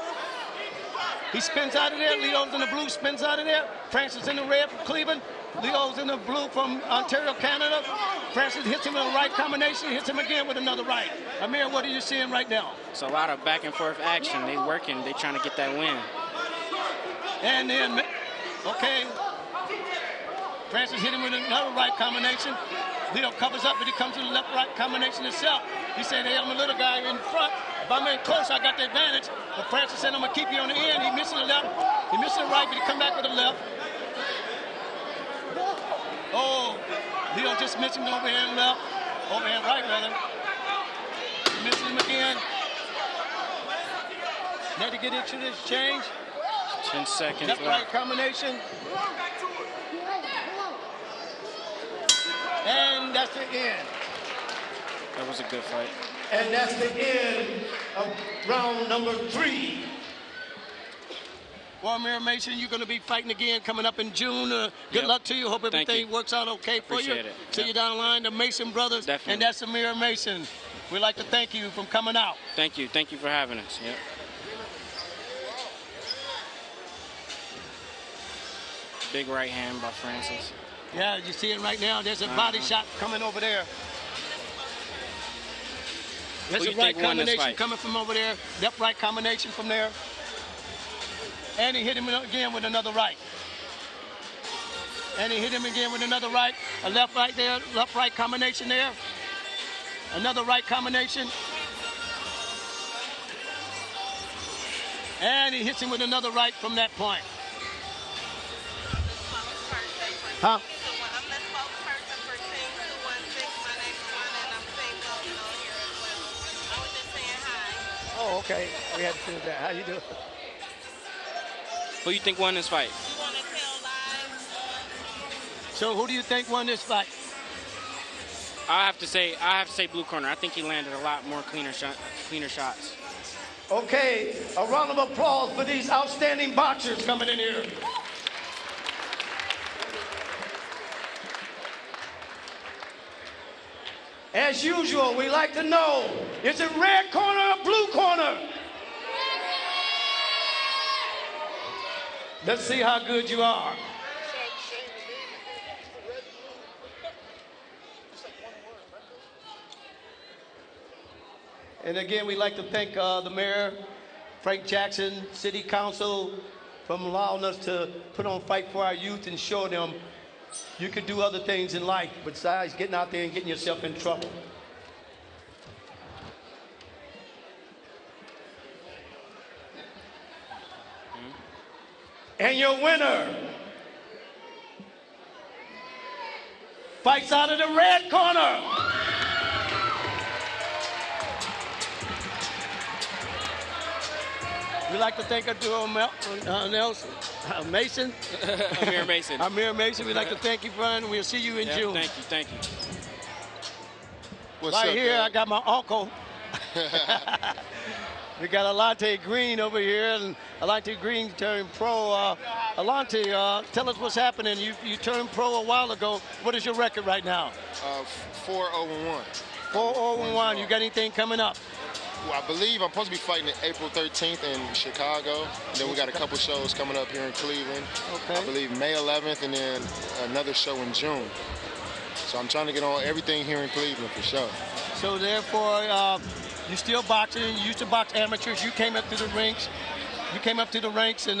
He spins out of there. Leo's in the blue, spins out of there. Francis in the red from Cleveland. Leo's in the blue from Ontario, Canada. Francis hits him with a right combination, hits him again with another right. Amir, what are you seeing right now? It's a lot of back and forth action. They working. They trying to get that win. And then, okay, Francis hit him with another right combination. Leo covers up, but he comes to the left-right combination himself. He said, hey, I'm a little guy in front. If I'm in close, I got the advantage. But Francis said, I'm going to keep you on the end. He missing the left. He missing the right, but he come back with the left. Oh, Leo just missing the overhand left. Overhand right, rather. Missing him again. Need to get into this change. 10 seconds left. Left-right combination. And that's the end. That was a good fight. And that's the end of round number 3. Well, Mayor Mason, you're going to be fighting again coming up in June. Good luck to you. Hope everything works out okay for you. Appreciate it. See you down the line, the Mason brothers. Definitely. And that's Amir Mason. We'd like to thank you for coming out. Thank you. Thank you for having us. Yep. Big right hand by Francis. Yeah, you see it right now. There's a body shot coming over there. There's a right combination coming from over there. Left right combination from there. And he hit him again with another right. And he hit him again with another right. A left right there, left right combination there. Another right combination. And he hits him with another right from that point. Huh? Oh, okay. We had to do that. How you doing? Who you think won this fight? So who do you think won this fight? I have to say blue corner. I think he landed a lot more cleaner shots. Okay, a round of applause for these outstanding boxers coming in here. As usual, we like to know, is it red corner or blue corner? Let's see how good you are. And again, we'd like to thank the mayor, Frank Jackson, City Council, for allowing us to put on Fight for Our Youth and show them you could do other things in life besides getting out there and getting yourself in trouble. And your winner fights out of the red corner. We'd like to thank our duo, Mason. Amir Mason. Amir Mason, we'd like to thank you, Brian. We'll see you in June. Thank you. What's right up, here, man? I got my uncle. We got Alante Green over here, and Alante Green turned pro. Alante, tell us what's happening. You turned pro a while ago. What is your record right now? 4-0-1. 4-0-1. You got anything coming up? Well, I believe I'm supposed to be fighting April 13th in Chicago. And then we got a couple shows coming up here in Cleveland. Okay. I believe May 11th, and then another show in June. So I'm trying to get on everything here in Cleveland for sure. So therefore, you're still boxing. You used to box amateurs. You came up through the ranks. And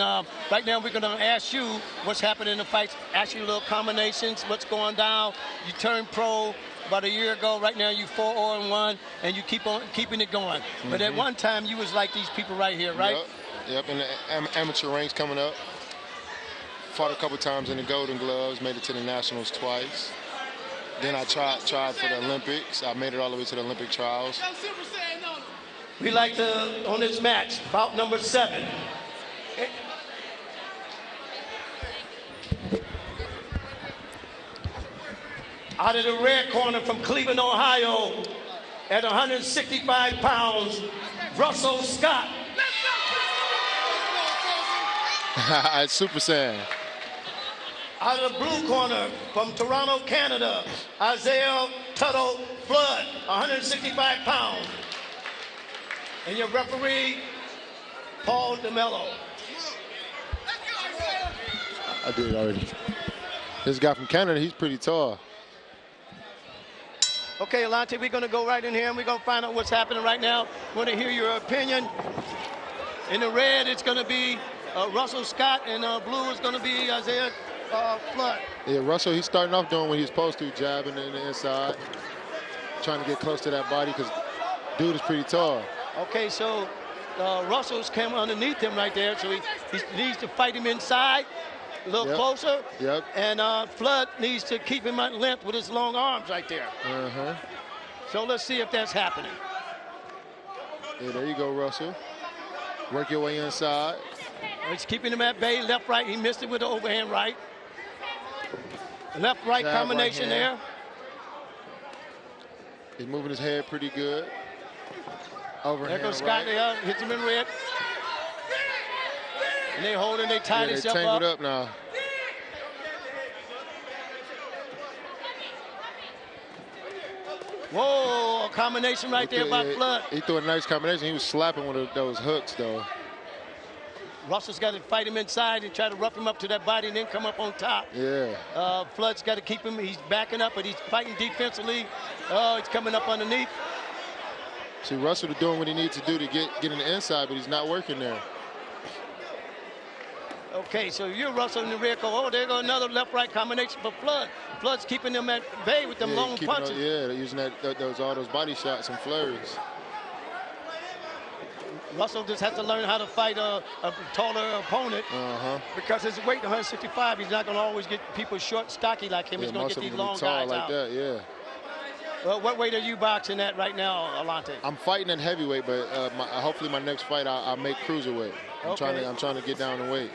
right now we're going to ask you what's happening in the fights. Ask you little combinations, what's going down. You turned pro about a year ago. Right now you 4-0-1, and you keep on keeping it going. Mm-hmm. But at one time you was like these people right here, right? Yep. In the amateur ranks coming up. Fought a couple times in the Golden Gloves. Made it to the Nationals twice. Then I tried for the Olympics. I made it all the way to the Olympic trials. We like to, on this match, bout number 7. Out of the red corner from Cleveland, Ohio, at 165 pounds, Russell Scott. Super Saiyan. Out of the blue corner from Toronto, Canada, Isaiah Tuttle Flood, 165 pounds. And your referee, Paul DeMello. I did already. This guy from Canada, he's pretty tall. Okay, Alante, we're going to go right in here and we're going to find out what's happening right now. We want to hear your opinion. In the red, it's going to be Russell Scott, and blue is going to be Isaiah Flood. Yeah, Russell, he's starting off doing what he's supposed to, jabbing in the inside, trying to get close to that body because dude is pretty tall. Okay, so Russell's came underneath him right there, so he needs to fight him inside, a little closer. Yep. And Flood needs to keep him at length with his long arms right there. Uh-huh. So let's see if that's happening. Yeah, there you go, Russell. Work your way inside. He's keeping him at bay, left, right. He missed it with the overhand right. Left, right combination there. He's moving his head pretty good. Overhand there goes Scott. right. Hits him in red. And they hold and they tie this up. They tangled up now. Whoa, a combination right there by Flood. He threw a nice combination. He was slapping one of those hooks, though. Russell's got to fight him inside and try to rough him up to that body and then come up on top. Yeah. Flood's got to keep him. He's backing up, but he's fighting defensively. Oh, he's coming up underneath. See, Russell is doing what he needs to do to get in the inside, but he's not working there. Okay, so you're Russell in the rear. Oh, there go another left-right combination for Flood. Flood's keeping them at bay with them long punches. They're using all those body shots and flurries. Russell just has to learn how to fight a taller opponent because his weight 165. He's not going to always get people short, stocky like him. He's going to get these long guys like out. That, yeah. Well, what weight are you boxing at right now, Alante? I'm fighting at heavyweight, but hopefully my next fight I'll make cruiserweight. I'm trying to get down in weight.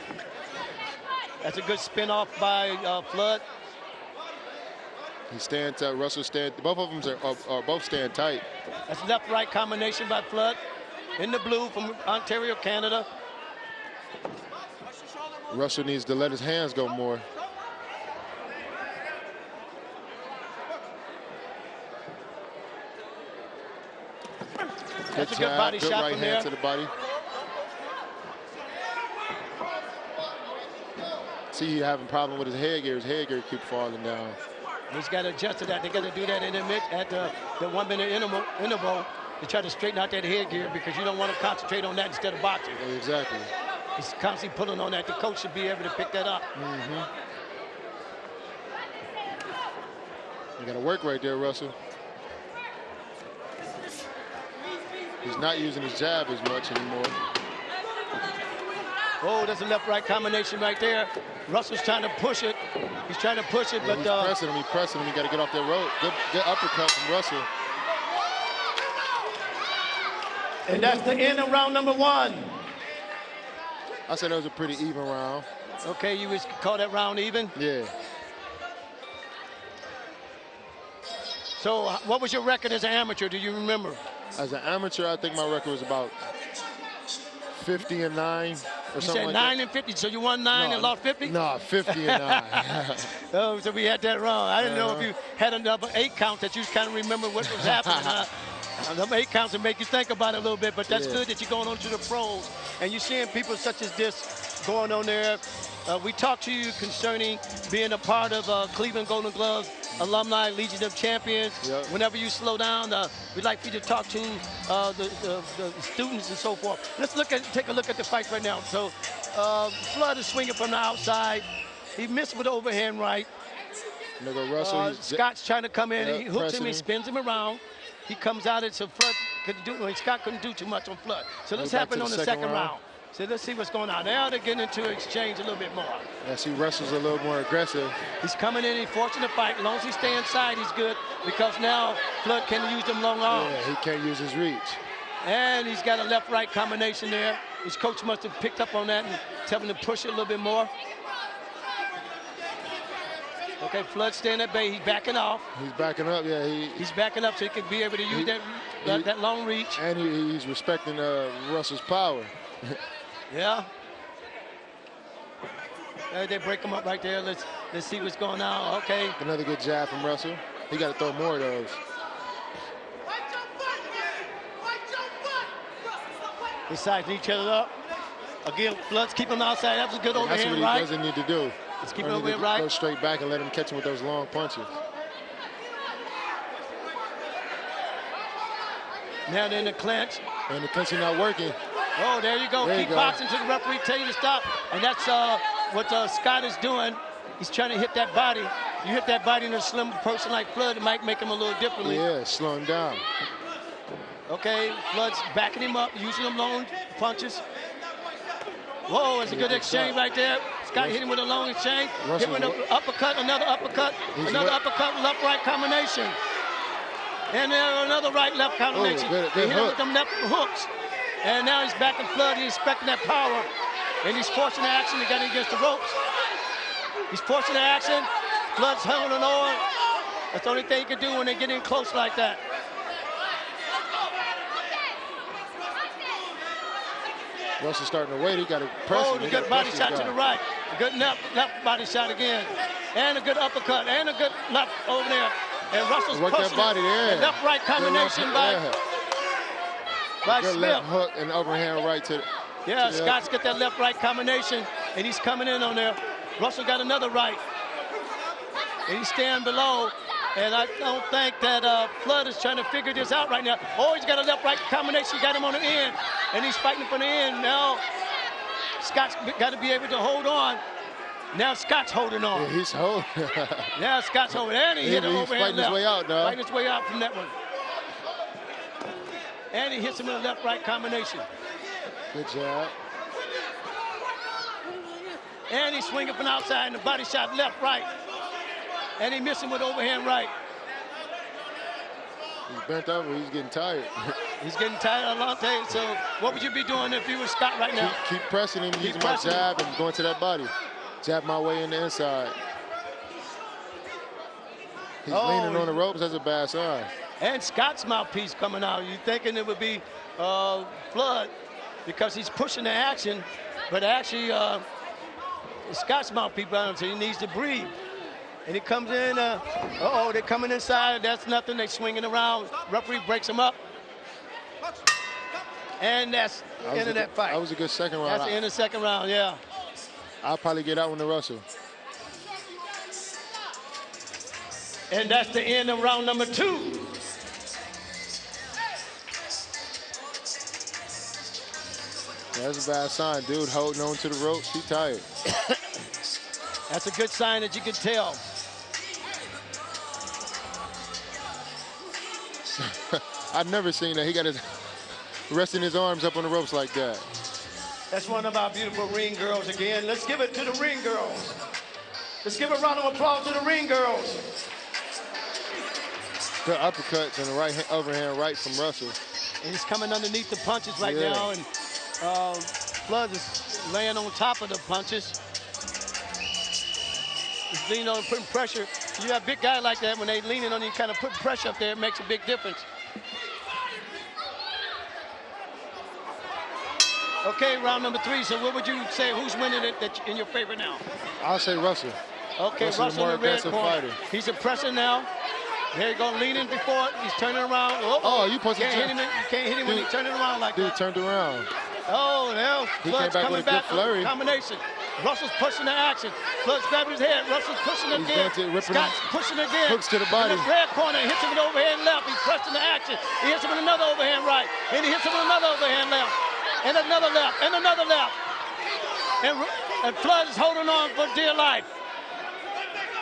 That's a good spin-off by Flood. He's staying tight. Russell's staying. Both of them are both staying tight. That's left-right combination by Flood. In the blue from Ontario, Canada. Russell needs to let his hands go more. That's a good body shot right from hand there. To the body. See, he's having a problem with his headgear. His headgear keep falling down. He's got to adjust to that. They got to do that in the mid at the 1 minute interval to try to straighten out that headgear because you don't want to concentrate on that instead of boxing. Exactly. He's constantly pulling on that. The coach should be able to pick that up. You got to work right there, Russell. He's not using his jab as much anymore. Oh, there's a left-right combination right there. Russell's trying to push it. He's trying to push it, but he's pressing him. He's pressing him. He got to get off that rope. Good uppercut from Russell. And that's the end of round number 1. I said that was a pretty even round. Okay, you was call that round even? Yeah. So what was your record as an amateur? Do you remember? As an amateur, I think my record was about 50-9 or something said like 9 that. and 50, so you won 9 and lost 50? No, 50-9. Oh, so we had that wrong. I didn't know if you had another 8 count that you kind of remember what was happening. Them 8 counts will make you think about it a little bit, but that's good that you're going on to the pros. And you're seeing people such as this going on there. We talked to you concerning being a part of Cleveland Golden Gloves Alumni Legion of Champions. Yep. Whenever you slow down, we'd like for you to talk to the students and so forth. Let's take a look at the fight right now. So Flood is swinging from the outside. He missed with the overhand right. Russell, Scott's trying to come in. He hooks him, he him. spins him around. He comes out and so Flood couldn't do. Well, Scott couldn't do too much on Flood. So let's happen on the second round. So let's see what's going on. Now they're getting into exchange a little bit more. I see Russell's a little more aggressive. He's coming in, he's forcing the fight. As long as he stays inside, he's good because now Flood can use them long arms. Yeah, he can't use his reach. And he's got a left-right combination there. His coach must have picked up on that and tell him to push it a little bit more. Okay, Flood staying at bay. He's backing off. He's backing up, yeah. He's backing up so he can be able to use that long reach. And he's respecting Russell's power. Yeah. They break him up right there. Let's see what's going on. Okay. Another good jab from Russell. He got to throw more of those. They sizing each other up. Again, Flood's keeping him outside. That was a good overhand right. That's what he doesn't need to do. Let's keep it overhand right. Go straight back and let him catch him with those long punches. Now they're in the clinch. And the clinch is not working. Oh, there you go. Keep boxing till the referee tell you to stop. And that's what Scott is doing. He's trying to hit that body. You hit that body in a slim person like Flood, it might make him a little differently. Yeah, slow him down. Okay, Flood's backing him up, using them long punches. Whoa, it's a good exchange right there. Scott hit him with a long exchange. Hit him with an uppercut, another uppercut, left, right combination. And then another right-left combination. Good he hit him with them left hooks. And now he's back in Flood. He's expecting that power. And he's forcing the action to get against the ropes. He's forcing the action. Flood's holding on. That's the only thing he can do when they get in close like that. Russell starting to wait. He got to press him. Oh, the good body shot to the right. A good left body shot again. And a good uppercut. And a good left over there. And Russell's pushing that body there. Left-right combination by good Smith. left hook and overhand right to Yeah, Scott's got that left-right combination, and he's coming in on there. Russell got another right. And he's staying below. And I don't think that Flood is trying to figure this out right now. Oh, he's got a left-right combination. Got him on the end. And he's fighting from the end. Now, Scott's got to be able to hold on. Now Scott's holding on. Yeah, he's holding. Now Scott's holding. And he hit him he's overhand fighting his left. way out, dog. Fighting his way out from that one. And he hits him with a left-right combination. Good job. And he's swinging from outside and the body shot left-right. And he missed him with overhand right. He's bent over. He's getting tired. He's getting tired, Alante. So what would you be doing if you were Scott right now? Keep pressing him, using my jab and going to that body. Jab my way in the inside. He's leaning on the ropes. That's a bad sign. And Scott's mouthpiece coming out. You're thinking it would be Flood because he's pushing the action, but actually Scott's mouthpiece, so he needs to breathe. And he comes in, uh-oh, they're coming inside. That's nothing. They're swinging around. Referee breaks him up. And that's the end of that fight. That was a good second round. That's the end of the second round, yeah. I'll probably get that one to Russell. And that's the end of round number 2. Yeah, that's a bad sign. Dude holding on to the ropes. He's tired. That's a good sign that you can tell. I've never seen that. He got his resting his arms up on the ropes like that. That's one of our beautiful ring girls again. Let's give it to the ring girls. Let's give a round of applause to the ring girls. Good uppercuts and the right hand, overhand right from Russell. And he's coming underneath the punches right now, and Flood is laying on top of the punches. He's leaning on, putting pressure. You have a big guy like that, when they leaning on you, kind of put pressure up there, it makes a big difference. Okay, round number 3. So what would you say, who's winning it in your favor now? I'll say Russell. Okay, Russell Russell the more in the red aggressive corner. fighter. He's a pressure now. There you go, leaning before it. He's turning around. Oh, you supposed to can't hit him. You can't hit him when he's turning around like that. Dude turned around. Oh, now Flood's coming back with a combination. Russell's pushing the action. Flood's grabbing his head. Russell's pushing again. Scott's pushing again. Hooks to the body. In the red corner, he hits him with overhand left. He's pressing the action. He hits him with another overhand right. And he hits him with another overhand left. And another left. And another left. And Flood is holding on for dear life.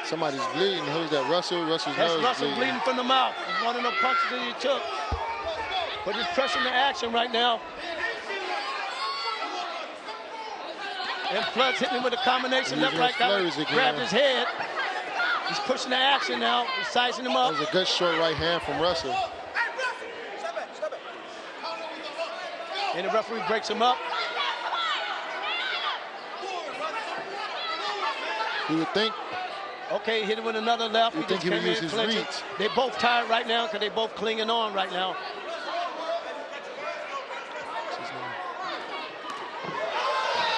Somebody's bleeding. Who's that? Russell? Russell's That's nose Russell bleeding from the mouth. It's one of the punches that he took. But he's pressing the action right now. And Flood's hitting him with a combination left, right, grabbed his head. He's pushing the action now. He's sizing him up. That was a good short right hand from Russell. And the referee breaks him up. You would think. Okay, hit him with another left. You think he would use his reach. They're both tired right now because they're both clinging on right now.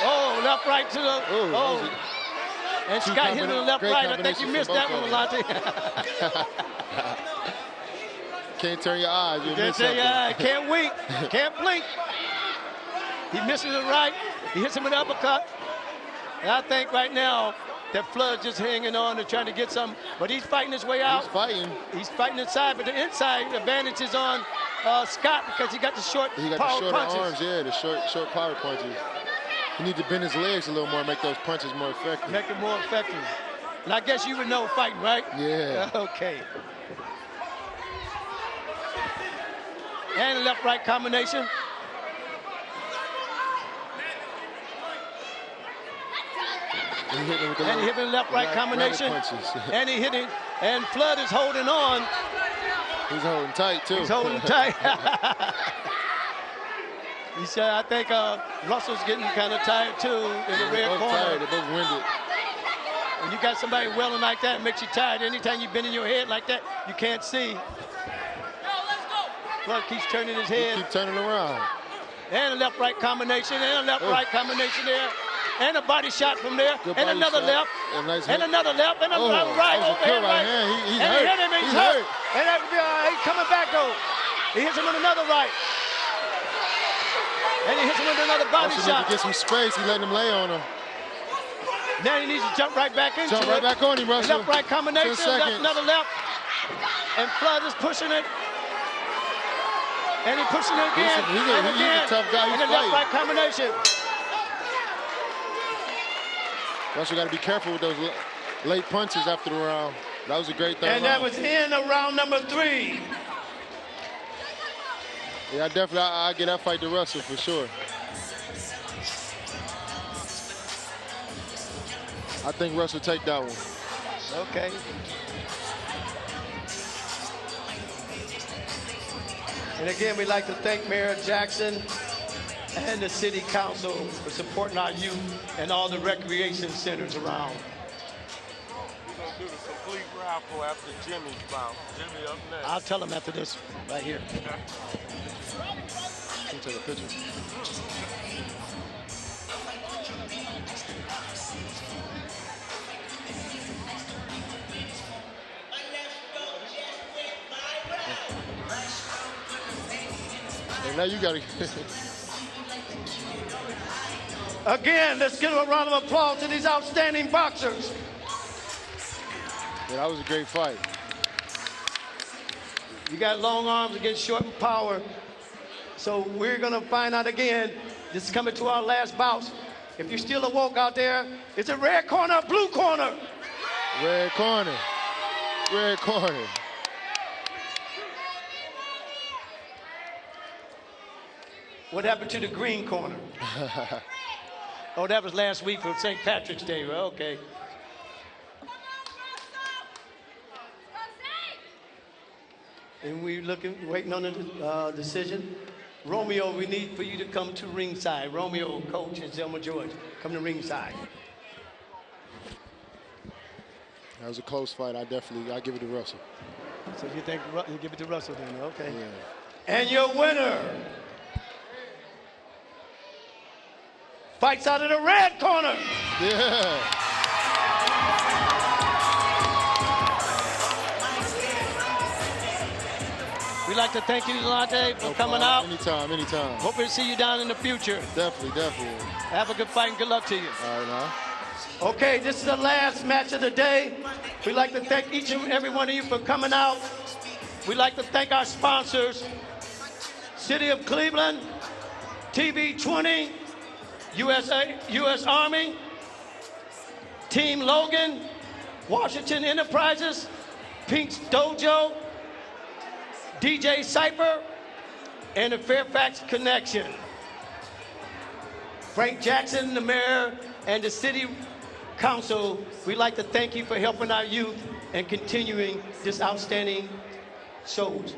Oh, left, right to the. Oh. And Scott hit him with a left, right. I think you missed that one, Alante. Can't turn your eyes. You can't turn your eyes. Can't wink. Can't blink. He misses it right. He hits him with an uppercut. And I think right now that Flood's just hanging on and trying to get something. But he's fighting his way out. He's fighting. He's fighting inside, but the inside advantage is on Scott because he got the short He got power the shorter punches. arms, yeah, the short power punches. You need to bend his legs a little more, make those punches more effective. Make it more effective. And I guess you would know fighting, right? Yeah. Okay. And a left-right combination. And he hit him with the And he hit him with left-right combination. And he hit him. And Flood is holding on. He's holding tight, too. He's holding tight. He said, I think Russell's getting kind of tired, too, in the red corner. Tired. They're both winded. When you got somebody welling like that, it makes you tired. Anytime you bend in your head like that, you can't see. Flood keeps turning his head. He keeps turning around. And a left-right combination, and a left-right combination there. And a body shot from there. Good And another shot. left. Nice And another left. And another right. That was a good right hand. He's and hurt. he hit him. He's hurt. And he's coming back, though. He hits him with another right. And he hits him with another body Russell shot. need to get some space. He letting him lay on him. Now he needs to jump right back into it. Jump right back on him, Russell. Left-right combination. 10 seconds. Another left. And Flood is pushing it. And he's pushing it again. He's a tough guy. He's and a left-right combination. Russell got to be careful with those late punches after the round. That was a great third And that was in of round number 3. Yeah, I'll get that fight to Russell for sure. I think Russell take that one. Okay. And again, we'd like to thank Mayor Jackson and the City Council for supporting our youth and all the recreation centers around. We're going to do the complete raffle after Jimmy's bout. Jimmy up next. I'll tell him after this, right here. Can you take a picture? And now you got to. Again, let's give a round of applause to these outstanding boxers. Yeah, that was a great fight. You got long arms against short in power. So we're going to find out again. This is coming to our last bouts. If you're still awoke out there, it's a red corner, blue corner. Red corner. Red corner. What happened to the green corner? Oh, that was last week for St. Patrick's Day. Well, okay. And we're waiting on the decision. Romeo, we need for you to come to ringside. Romeo, Coach, and Zelma George, come to ringside. That was a close fight. I give it to Russell. So you think you give it to Russell then? Okay. Yeah. And your winner fights out of the red corner. Yeah. We'd like to thank you, Delonte, for coming out. Anytime, anytime. Hope to see you down in the future. Definitely. Have a good fight and good luck to you. All right, now. Okay, this is the last match of the day. We'd like to thank each and every one of you for coming out. We'd like to thank our sponsors, City of Cleveland, TV20, U.S. Army, Team Logan, Washington Enterprises, Pink's Dojo, DJ Cypher, and the Fairfax Connection. Frank Jackson, the mayor, and the city council, we'd like to thank you for helping our youth and continuing this outstanding shows.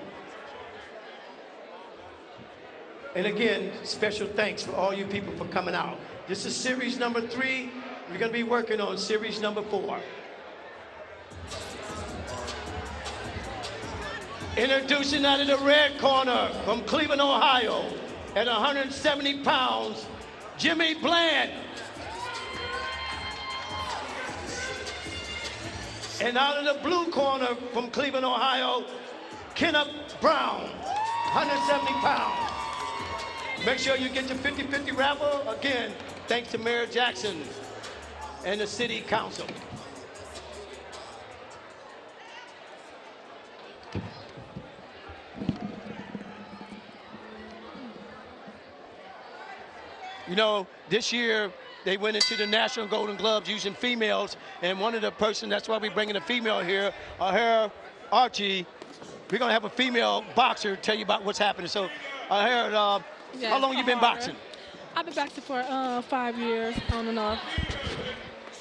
And again, special thanks for all you people for coming out. This is series number 3. We're going to be working on series number 4. Introducing out of the red corner from Cleveland, Ohio, at 170 pounds, Jimmy Bland. And out of the blue corner from Cleveland, Ohio, Kenneth Brown, 170 pounds. Make sure you get your 50-50 raffle. Again, thanks to Mayor Jackson and the city council. You know, this year they went into the National Golden Gloves using females, and one of the persons, that's why we're bringing a female here, O'Hara Archie. We're gonna have a female boxer tell you about what's happening. So, O'Hara, how long you been boxing? I've been boxing for 5 years, on and off.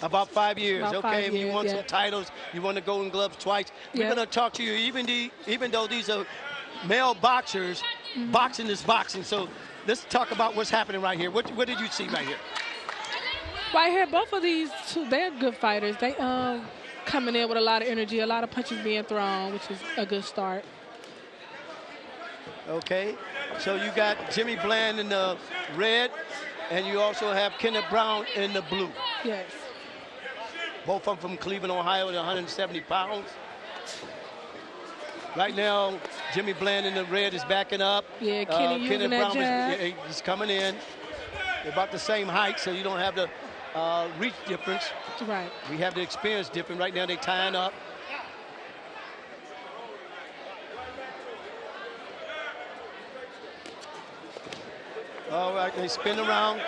About 5 years, About okay. 5 years, you won yeah. some titles, you won the Golden Gloves twice. We're Yeah. gonna talk to you, even though these are male boxers, boxing is boxing. So let's talk about what's happening right here. What did you see right here? Right here, both of these two, they're good fighters. They coming in with a lot of energy, a lot of punches being thrown, which is a good start. Okay, so you got Jimmy Bland in the red, and you also have Kenneth Brown in the blue. Yes. Both of them from Cleveland, Ohio, at 170 pounds. Right now, Jimmy Bland in the red is backing up. Yeah, Kenny Kenneth Brown is he's coming in. They're about the same height, so you don't have the reach difference. Right. We have the experience difference. Right now, they're tying up. All right, they spin around.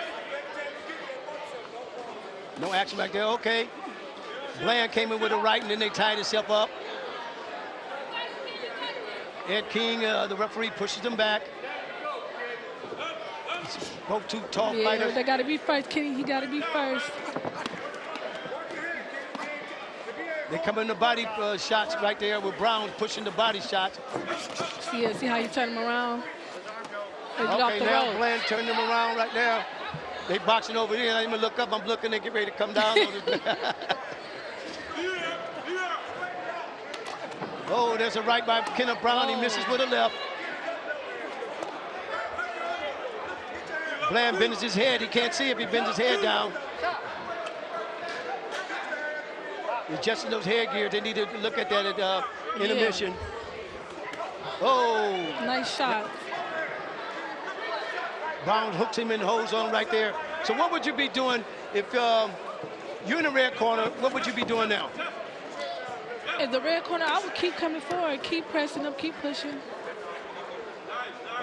No action back there. Okay. Bland came in with a right, and then they tied himself up. Ed King, the referee, pushes them back. Both two tall fighters. They got to be first, Kenny. He got to be first. They come in the body shots right there with Brown pushing the body shots. See how you turn them around? Okay, now Bland turned them around right now. They boxing over here. I didn't even look up. I'm looking. They get ready to come down. Oh, there's a right by Kenneth Brown. He misses with a left. Bland bends his head. He can't see if he bends his head down. Adjusting those head gears. They need to look at that at intermission. Oh. Nice shot. Brown hooks him and holds on right there. So what would you be doing if you're in the red corner? What would you be doing now? In the red corner, I would keep coming forward, keep pressing them, keep pushing.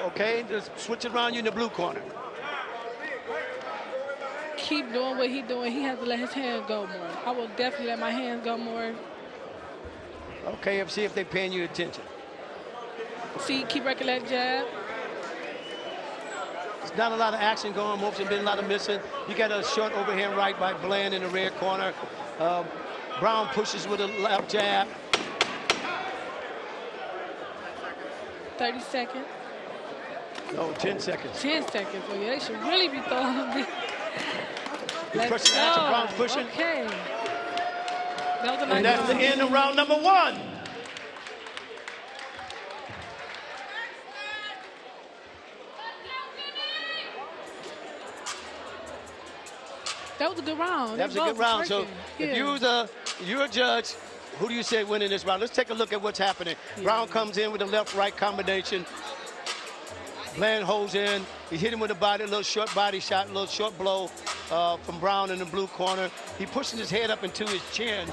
Okay, just switch it around. You in the blue corner. Keep doing what he's doing. He has to let his hand go more. I will definitely let my hands go more. Okay, see if they're paying you attention. See, keep working that jab. There's not a lot of action going. Most have been a lot of missing. You got a short overhand right by Bland in the red corner. Brown pushes with a left jab. 30 seconds. No, 10 seconds. 10 seconds. So they should really be throwing them. Let's go. Action. Brown's pushing. Okay. That was a nice and that's the end of round number 1. That was a good round. That was a good round. So if you're a judge, who do you say winning this round? Let's take a look at what's happening. Brown comes in with a left-right combination. Bland holds in. He hit him with a little short body shot, a little short blow from Brown in the blue corner. He pushes his head up into his chin,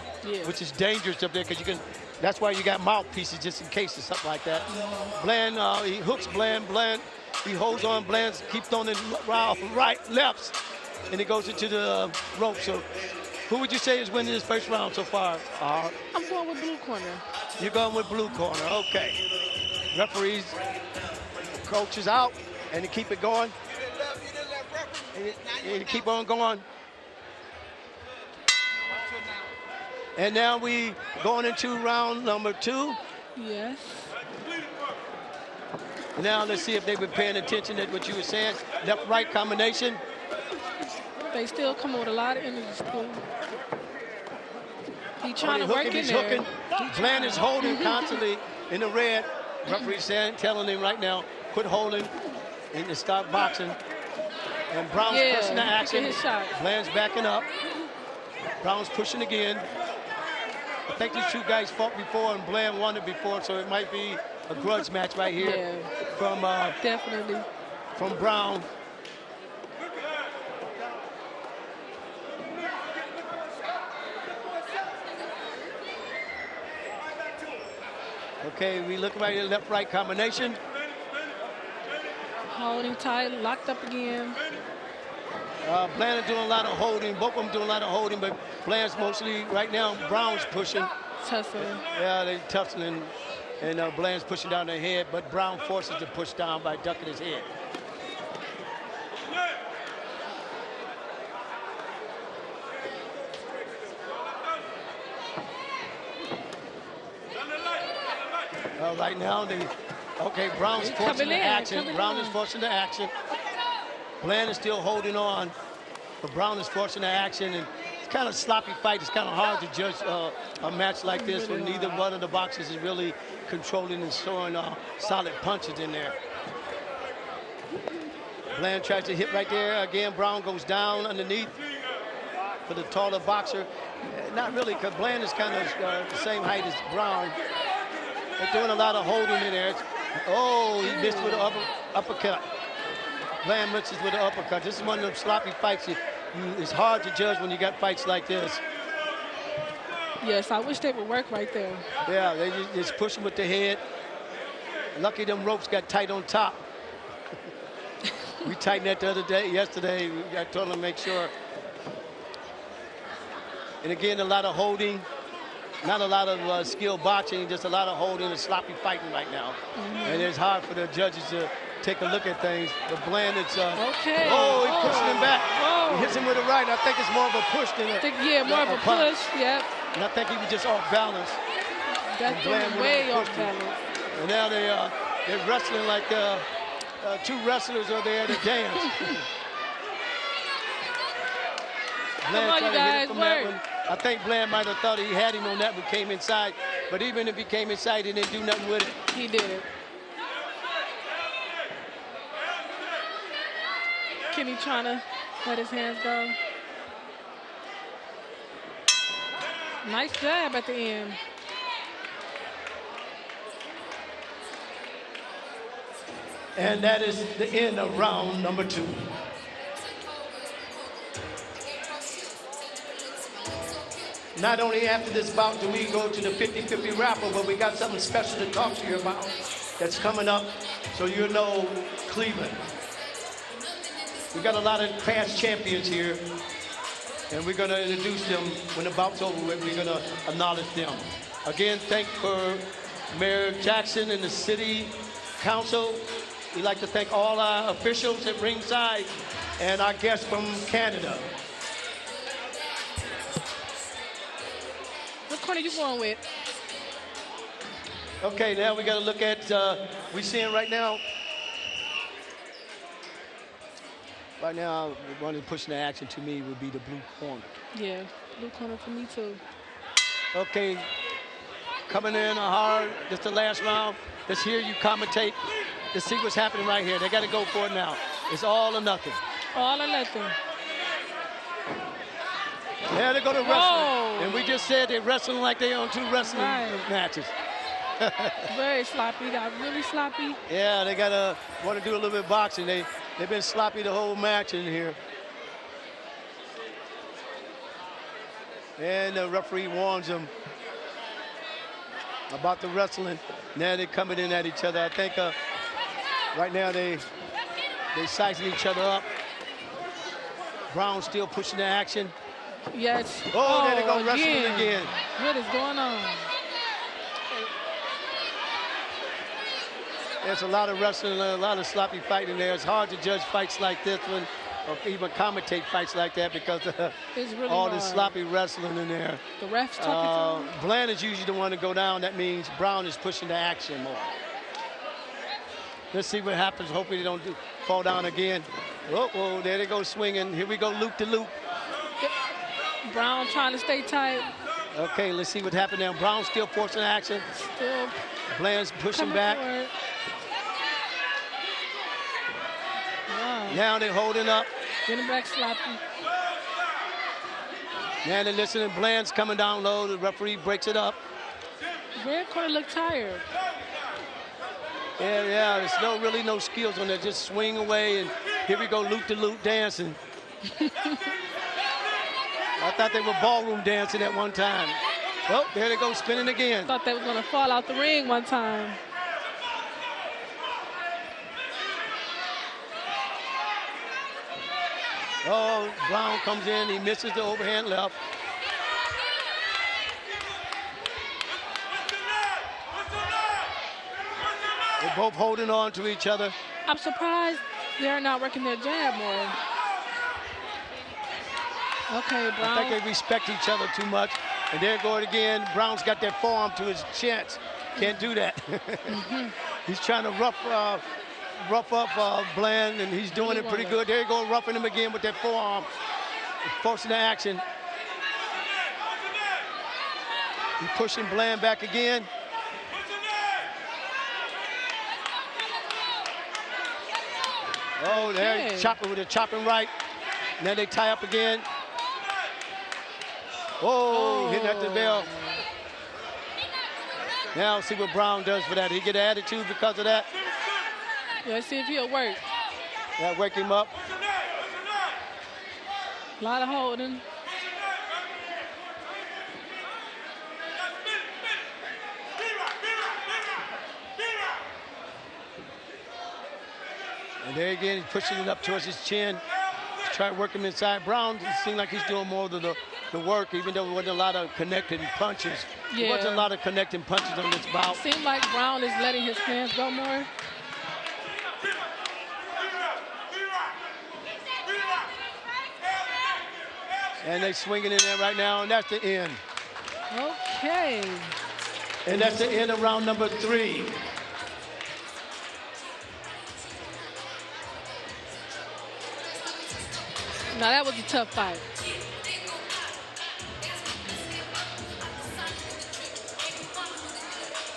which is dangerous up there because you can. That's why you got mouthpieces just in case or something like that. Bland, he hooks Bland. Bland, he holds on. Bland keeps throwing his right, lefts. And he goes into the rope. So who would you say is winning this first round so far? I'm going with blue corner. You're going with blue corner. Okay. Referees, coach is out, and they keep it going. And keep on going. And now we going into round number 2. Yes. Now let's see if they've been paying attention to what you were saying. Left-right combination. They still come with a lot of energy still. He's trying to work in there. Bland is holding constantly in the red. Referee telling him right now, quit holding and to start boxing. And Brown's pushing the action. Bland's backing up. Brown's pushing again. I think these two guys fought before and Bland won it before, so it might be a grudge match right here from definitely from Brown. Okay, we look right at left-right combination. Holding tight, locked up again. Bland is doing a lot of holding. Both of them doing a lot of holding, but Bland's mostly, right now, Brown's pushing. Tussling. Yeah, they're tussling, and Bland's pushing down their head, but Brown forces to push down by ducking his head. Right now, Brown's forcing the action. Brown is forcing the action. Bland is still holding on, but Brown is forcing the action and kind of sloppy fight. It's kind of hard to judge a match like this when neither one of the boxers is really controlling and throwing solid punches in there. Bland tries to hit right there. Again, Brown goes down underneath for the taller boxer. Not really, because Bland is kind of the same height as Brown. They're doing a lot of holding in there. Oh, he missed with an uppercut. Bland misses with an uppercut. This is one of them sloppy fights. It's hard to judge when you got fights like this. Yes, I wish they would work right there. Yeah, they just push him with the head. Lucky them ropes got tight on top. We tightened that the other day, yesterday. I told them to make sure. And again, a lot of holding. Not a lot of skilled boxing, just a lot of holding and sloppy fighting right now. And it's hard for the judges to take a look at things. But Bland, it's okay. Oh, he pushed him back. Whoa. He hits him with a right. I think it's more of a push than a more of a push. Yep. And I think he was just off balance. That's way off balance. And now they're wrestling like two wrestlers are there to dance. Come on, you guys, work. I think Bland might have thought he had him on that, but came inside. But even if he came inside, he didn't do nothing with it. He did it. Kenny trying to let his hands go. Nice jab at the end. And that is the end of round number 2. Not only after this bout do we go to the 50-50 raffle, but we got something special to talk to you about that's coming up, so you know Cleveland. We got a lot of past champions here, and we're going to introduce them when the bout's over with. We're going to acknowledge them. Again, thank for Mayor Jackson and the City Council. We'd like to thank all our officials at ringside and our guests from Canada. What corner you going with? Okay, now we got to look at, we seeing right now, the one who's pushing the action to me would be the blue corner. Yeah, blue corner for me too. Okay, coming in hard, this the last round. Let's hear you commentate. Let's see what's happening right here. They got to go for it now. It's all or nothing. All or nothing. There they go to wrestling. And we just said they're wrestling like they on 2 wrestling matches. Very sloppy. Got really sloppy. Yeah, they got to want to do a little bit of boxing. They've been sloppy the whole match in here. And the referee warns them about the wrestling. Now they're coming in at each other. I think right now they sizing each other up. Brown still pushing the action. Yes. Oh, there they go wrestling again. What is going on? There's a lot of wrestling, a lot of sloppy fighting there. It's hard to judge fights like this one, or even commentate fights like that because it's really all hard. this sloppy wrestling in there. The refs talking to him. Bland is usually the one to go down. That means Brown is pushing the action more. Let's see what happens. Hopefully they don't fall down again. Oh, there they go swinging. Here we go, loop to loop. Brown trying to stay tight. Okay, let's see what happened now. Brown still forcing action. Still. Bland's pushing back. Wow. Now they're holding up. Getting back sloppy. Now they're listening. Bland's coming down low. The referee breaks it up. Red corner look tired. Yeah, there's really no skills on there. Just swing away, and here we go, loop-to-loop dancing. I thought they were ballroom dancing at one time. Oh, there they go, spinning again. Thought they were going to fall out the ring one time. Oh, Brown comes in, he misses the overhand left. They're both holding on to each other. I'm surprised they're not working their jab more. Okay, Brown. I think they respect each other too much. And there go it again. Brown's got that forearm to his chest. Can't do that. He's trying to rough up Bland, and he's doing it pretty good. There you go, roughing him again with that forearm. Forcing the action. He's pushing Bland back again. Oh, there, chopping with a chopping right. And then they tie up again. Oh, hitting at the bell. Now see what Brown does for that. He get an attitude because of that. Yeah, let's see if he'll work. That wake him up. A lot of holding. And there again, he's pushing it up towards his chin. Try to work him inside. Brown, it seems like he's doing more of the work, even though there wasn't a lot of connecting punches. Yeah. There wasn't a lot of connecting punches on this bout. It seems like Brown is letting his hands go more. And they swinging in there right now, and that's the end. Okay. And that's the end of round number 3. Now that was a tough fight.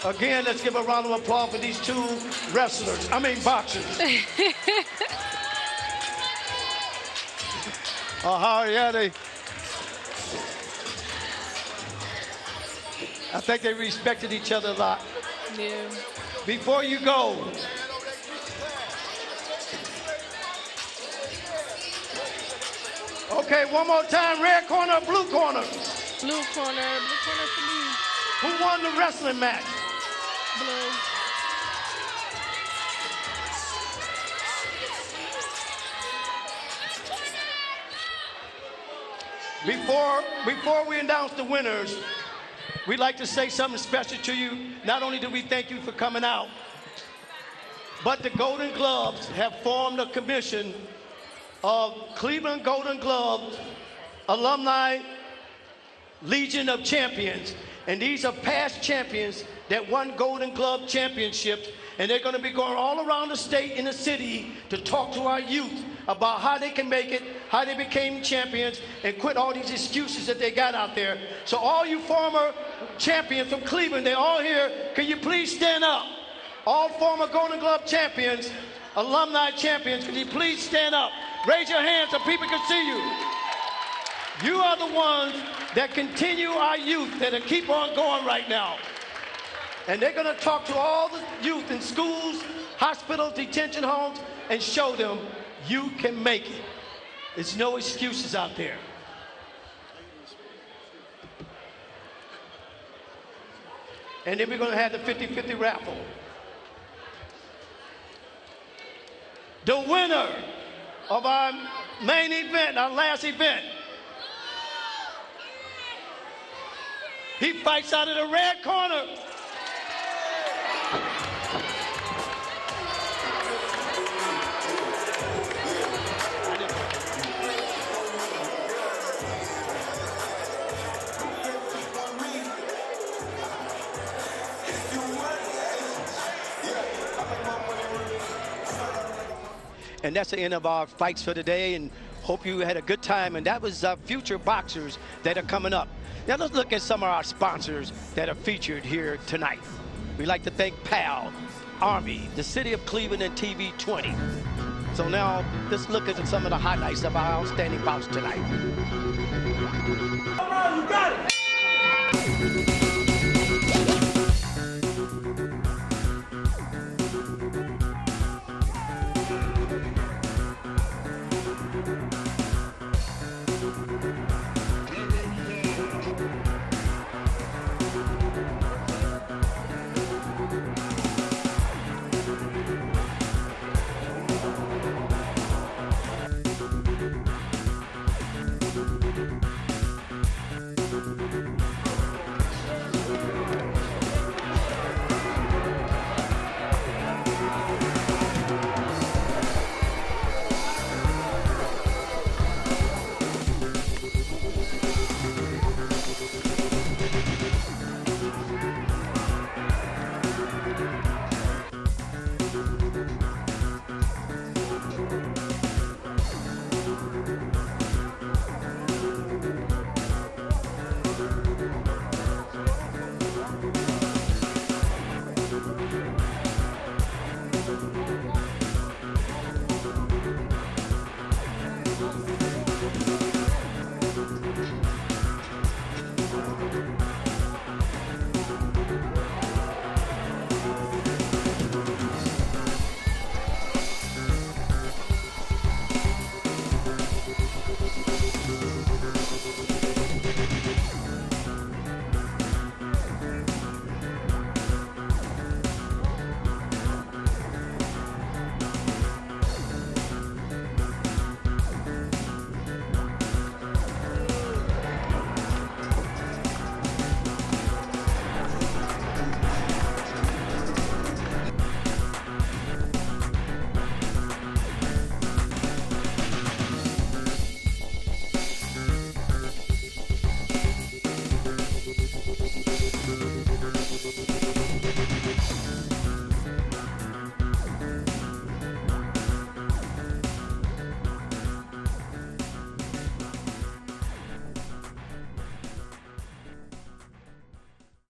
Again, let's give a round of applause for these two boxers. Yeah, I think they respected each other a lot. Yeah. Before you go, okay, one more time, red corner, blue corner. Blue corner for me. Who won the wrestling match? Blue. Before we announce the winners, we'd like to say something special to you. Not only do we thank you for coming out, but the Golden Gloves have formed a commission of Cleveland Golden Gloves Alumni Legion of Champions. And these are past champions that won Golden Glove championships. And they're going to be going all around the state and the city to talk to our youth about how they can make it, how they became champions, and quit all these excuses that they got out there. So all you former champions from Cleveland, they're all here. Can you please stand up? All former Golden Glove champions, alumni champions, can you please stand up? Raise your hands so people can see you. You are the ones that continue our youth that keep on going right now. And they're going to talk to all the youth in schools, hospitals, detention homes, and show them you can make it. There's no excuses out there. And then we're going to have the 50-50 raffle. The winner of our main event, our last event, he fights out of the red corner. And that's the end of our fights for today, and hope you had a good time. And that was future boxers that are coming up. Now let's look at some of our sponsors that are featured here tonight. We'd like to thank PAL, Army, the City of Cleveland, and TV20. So now let's look at some of the highlights of our outstanding bouts tonight. Come on, you got it!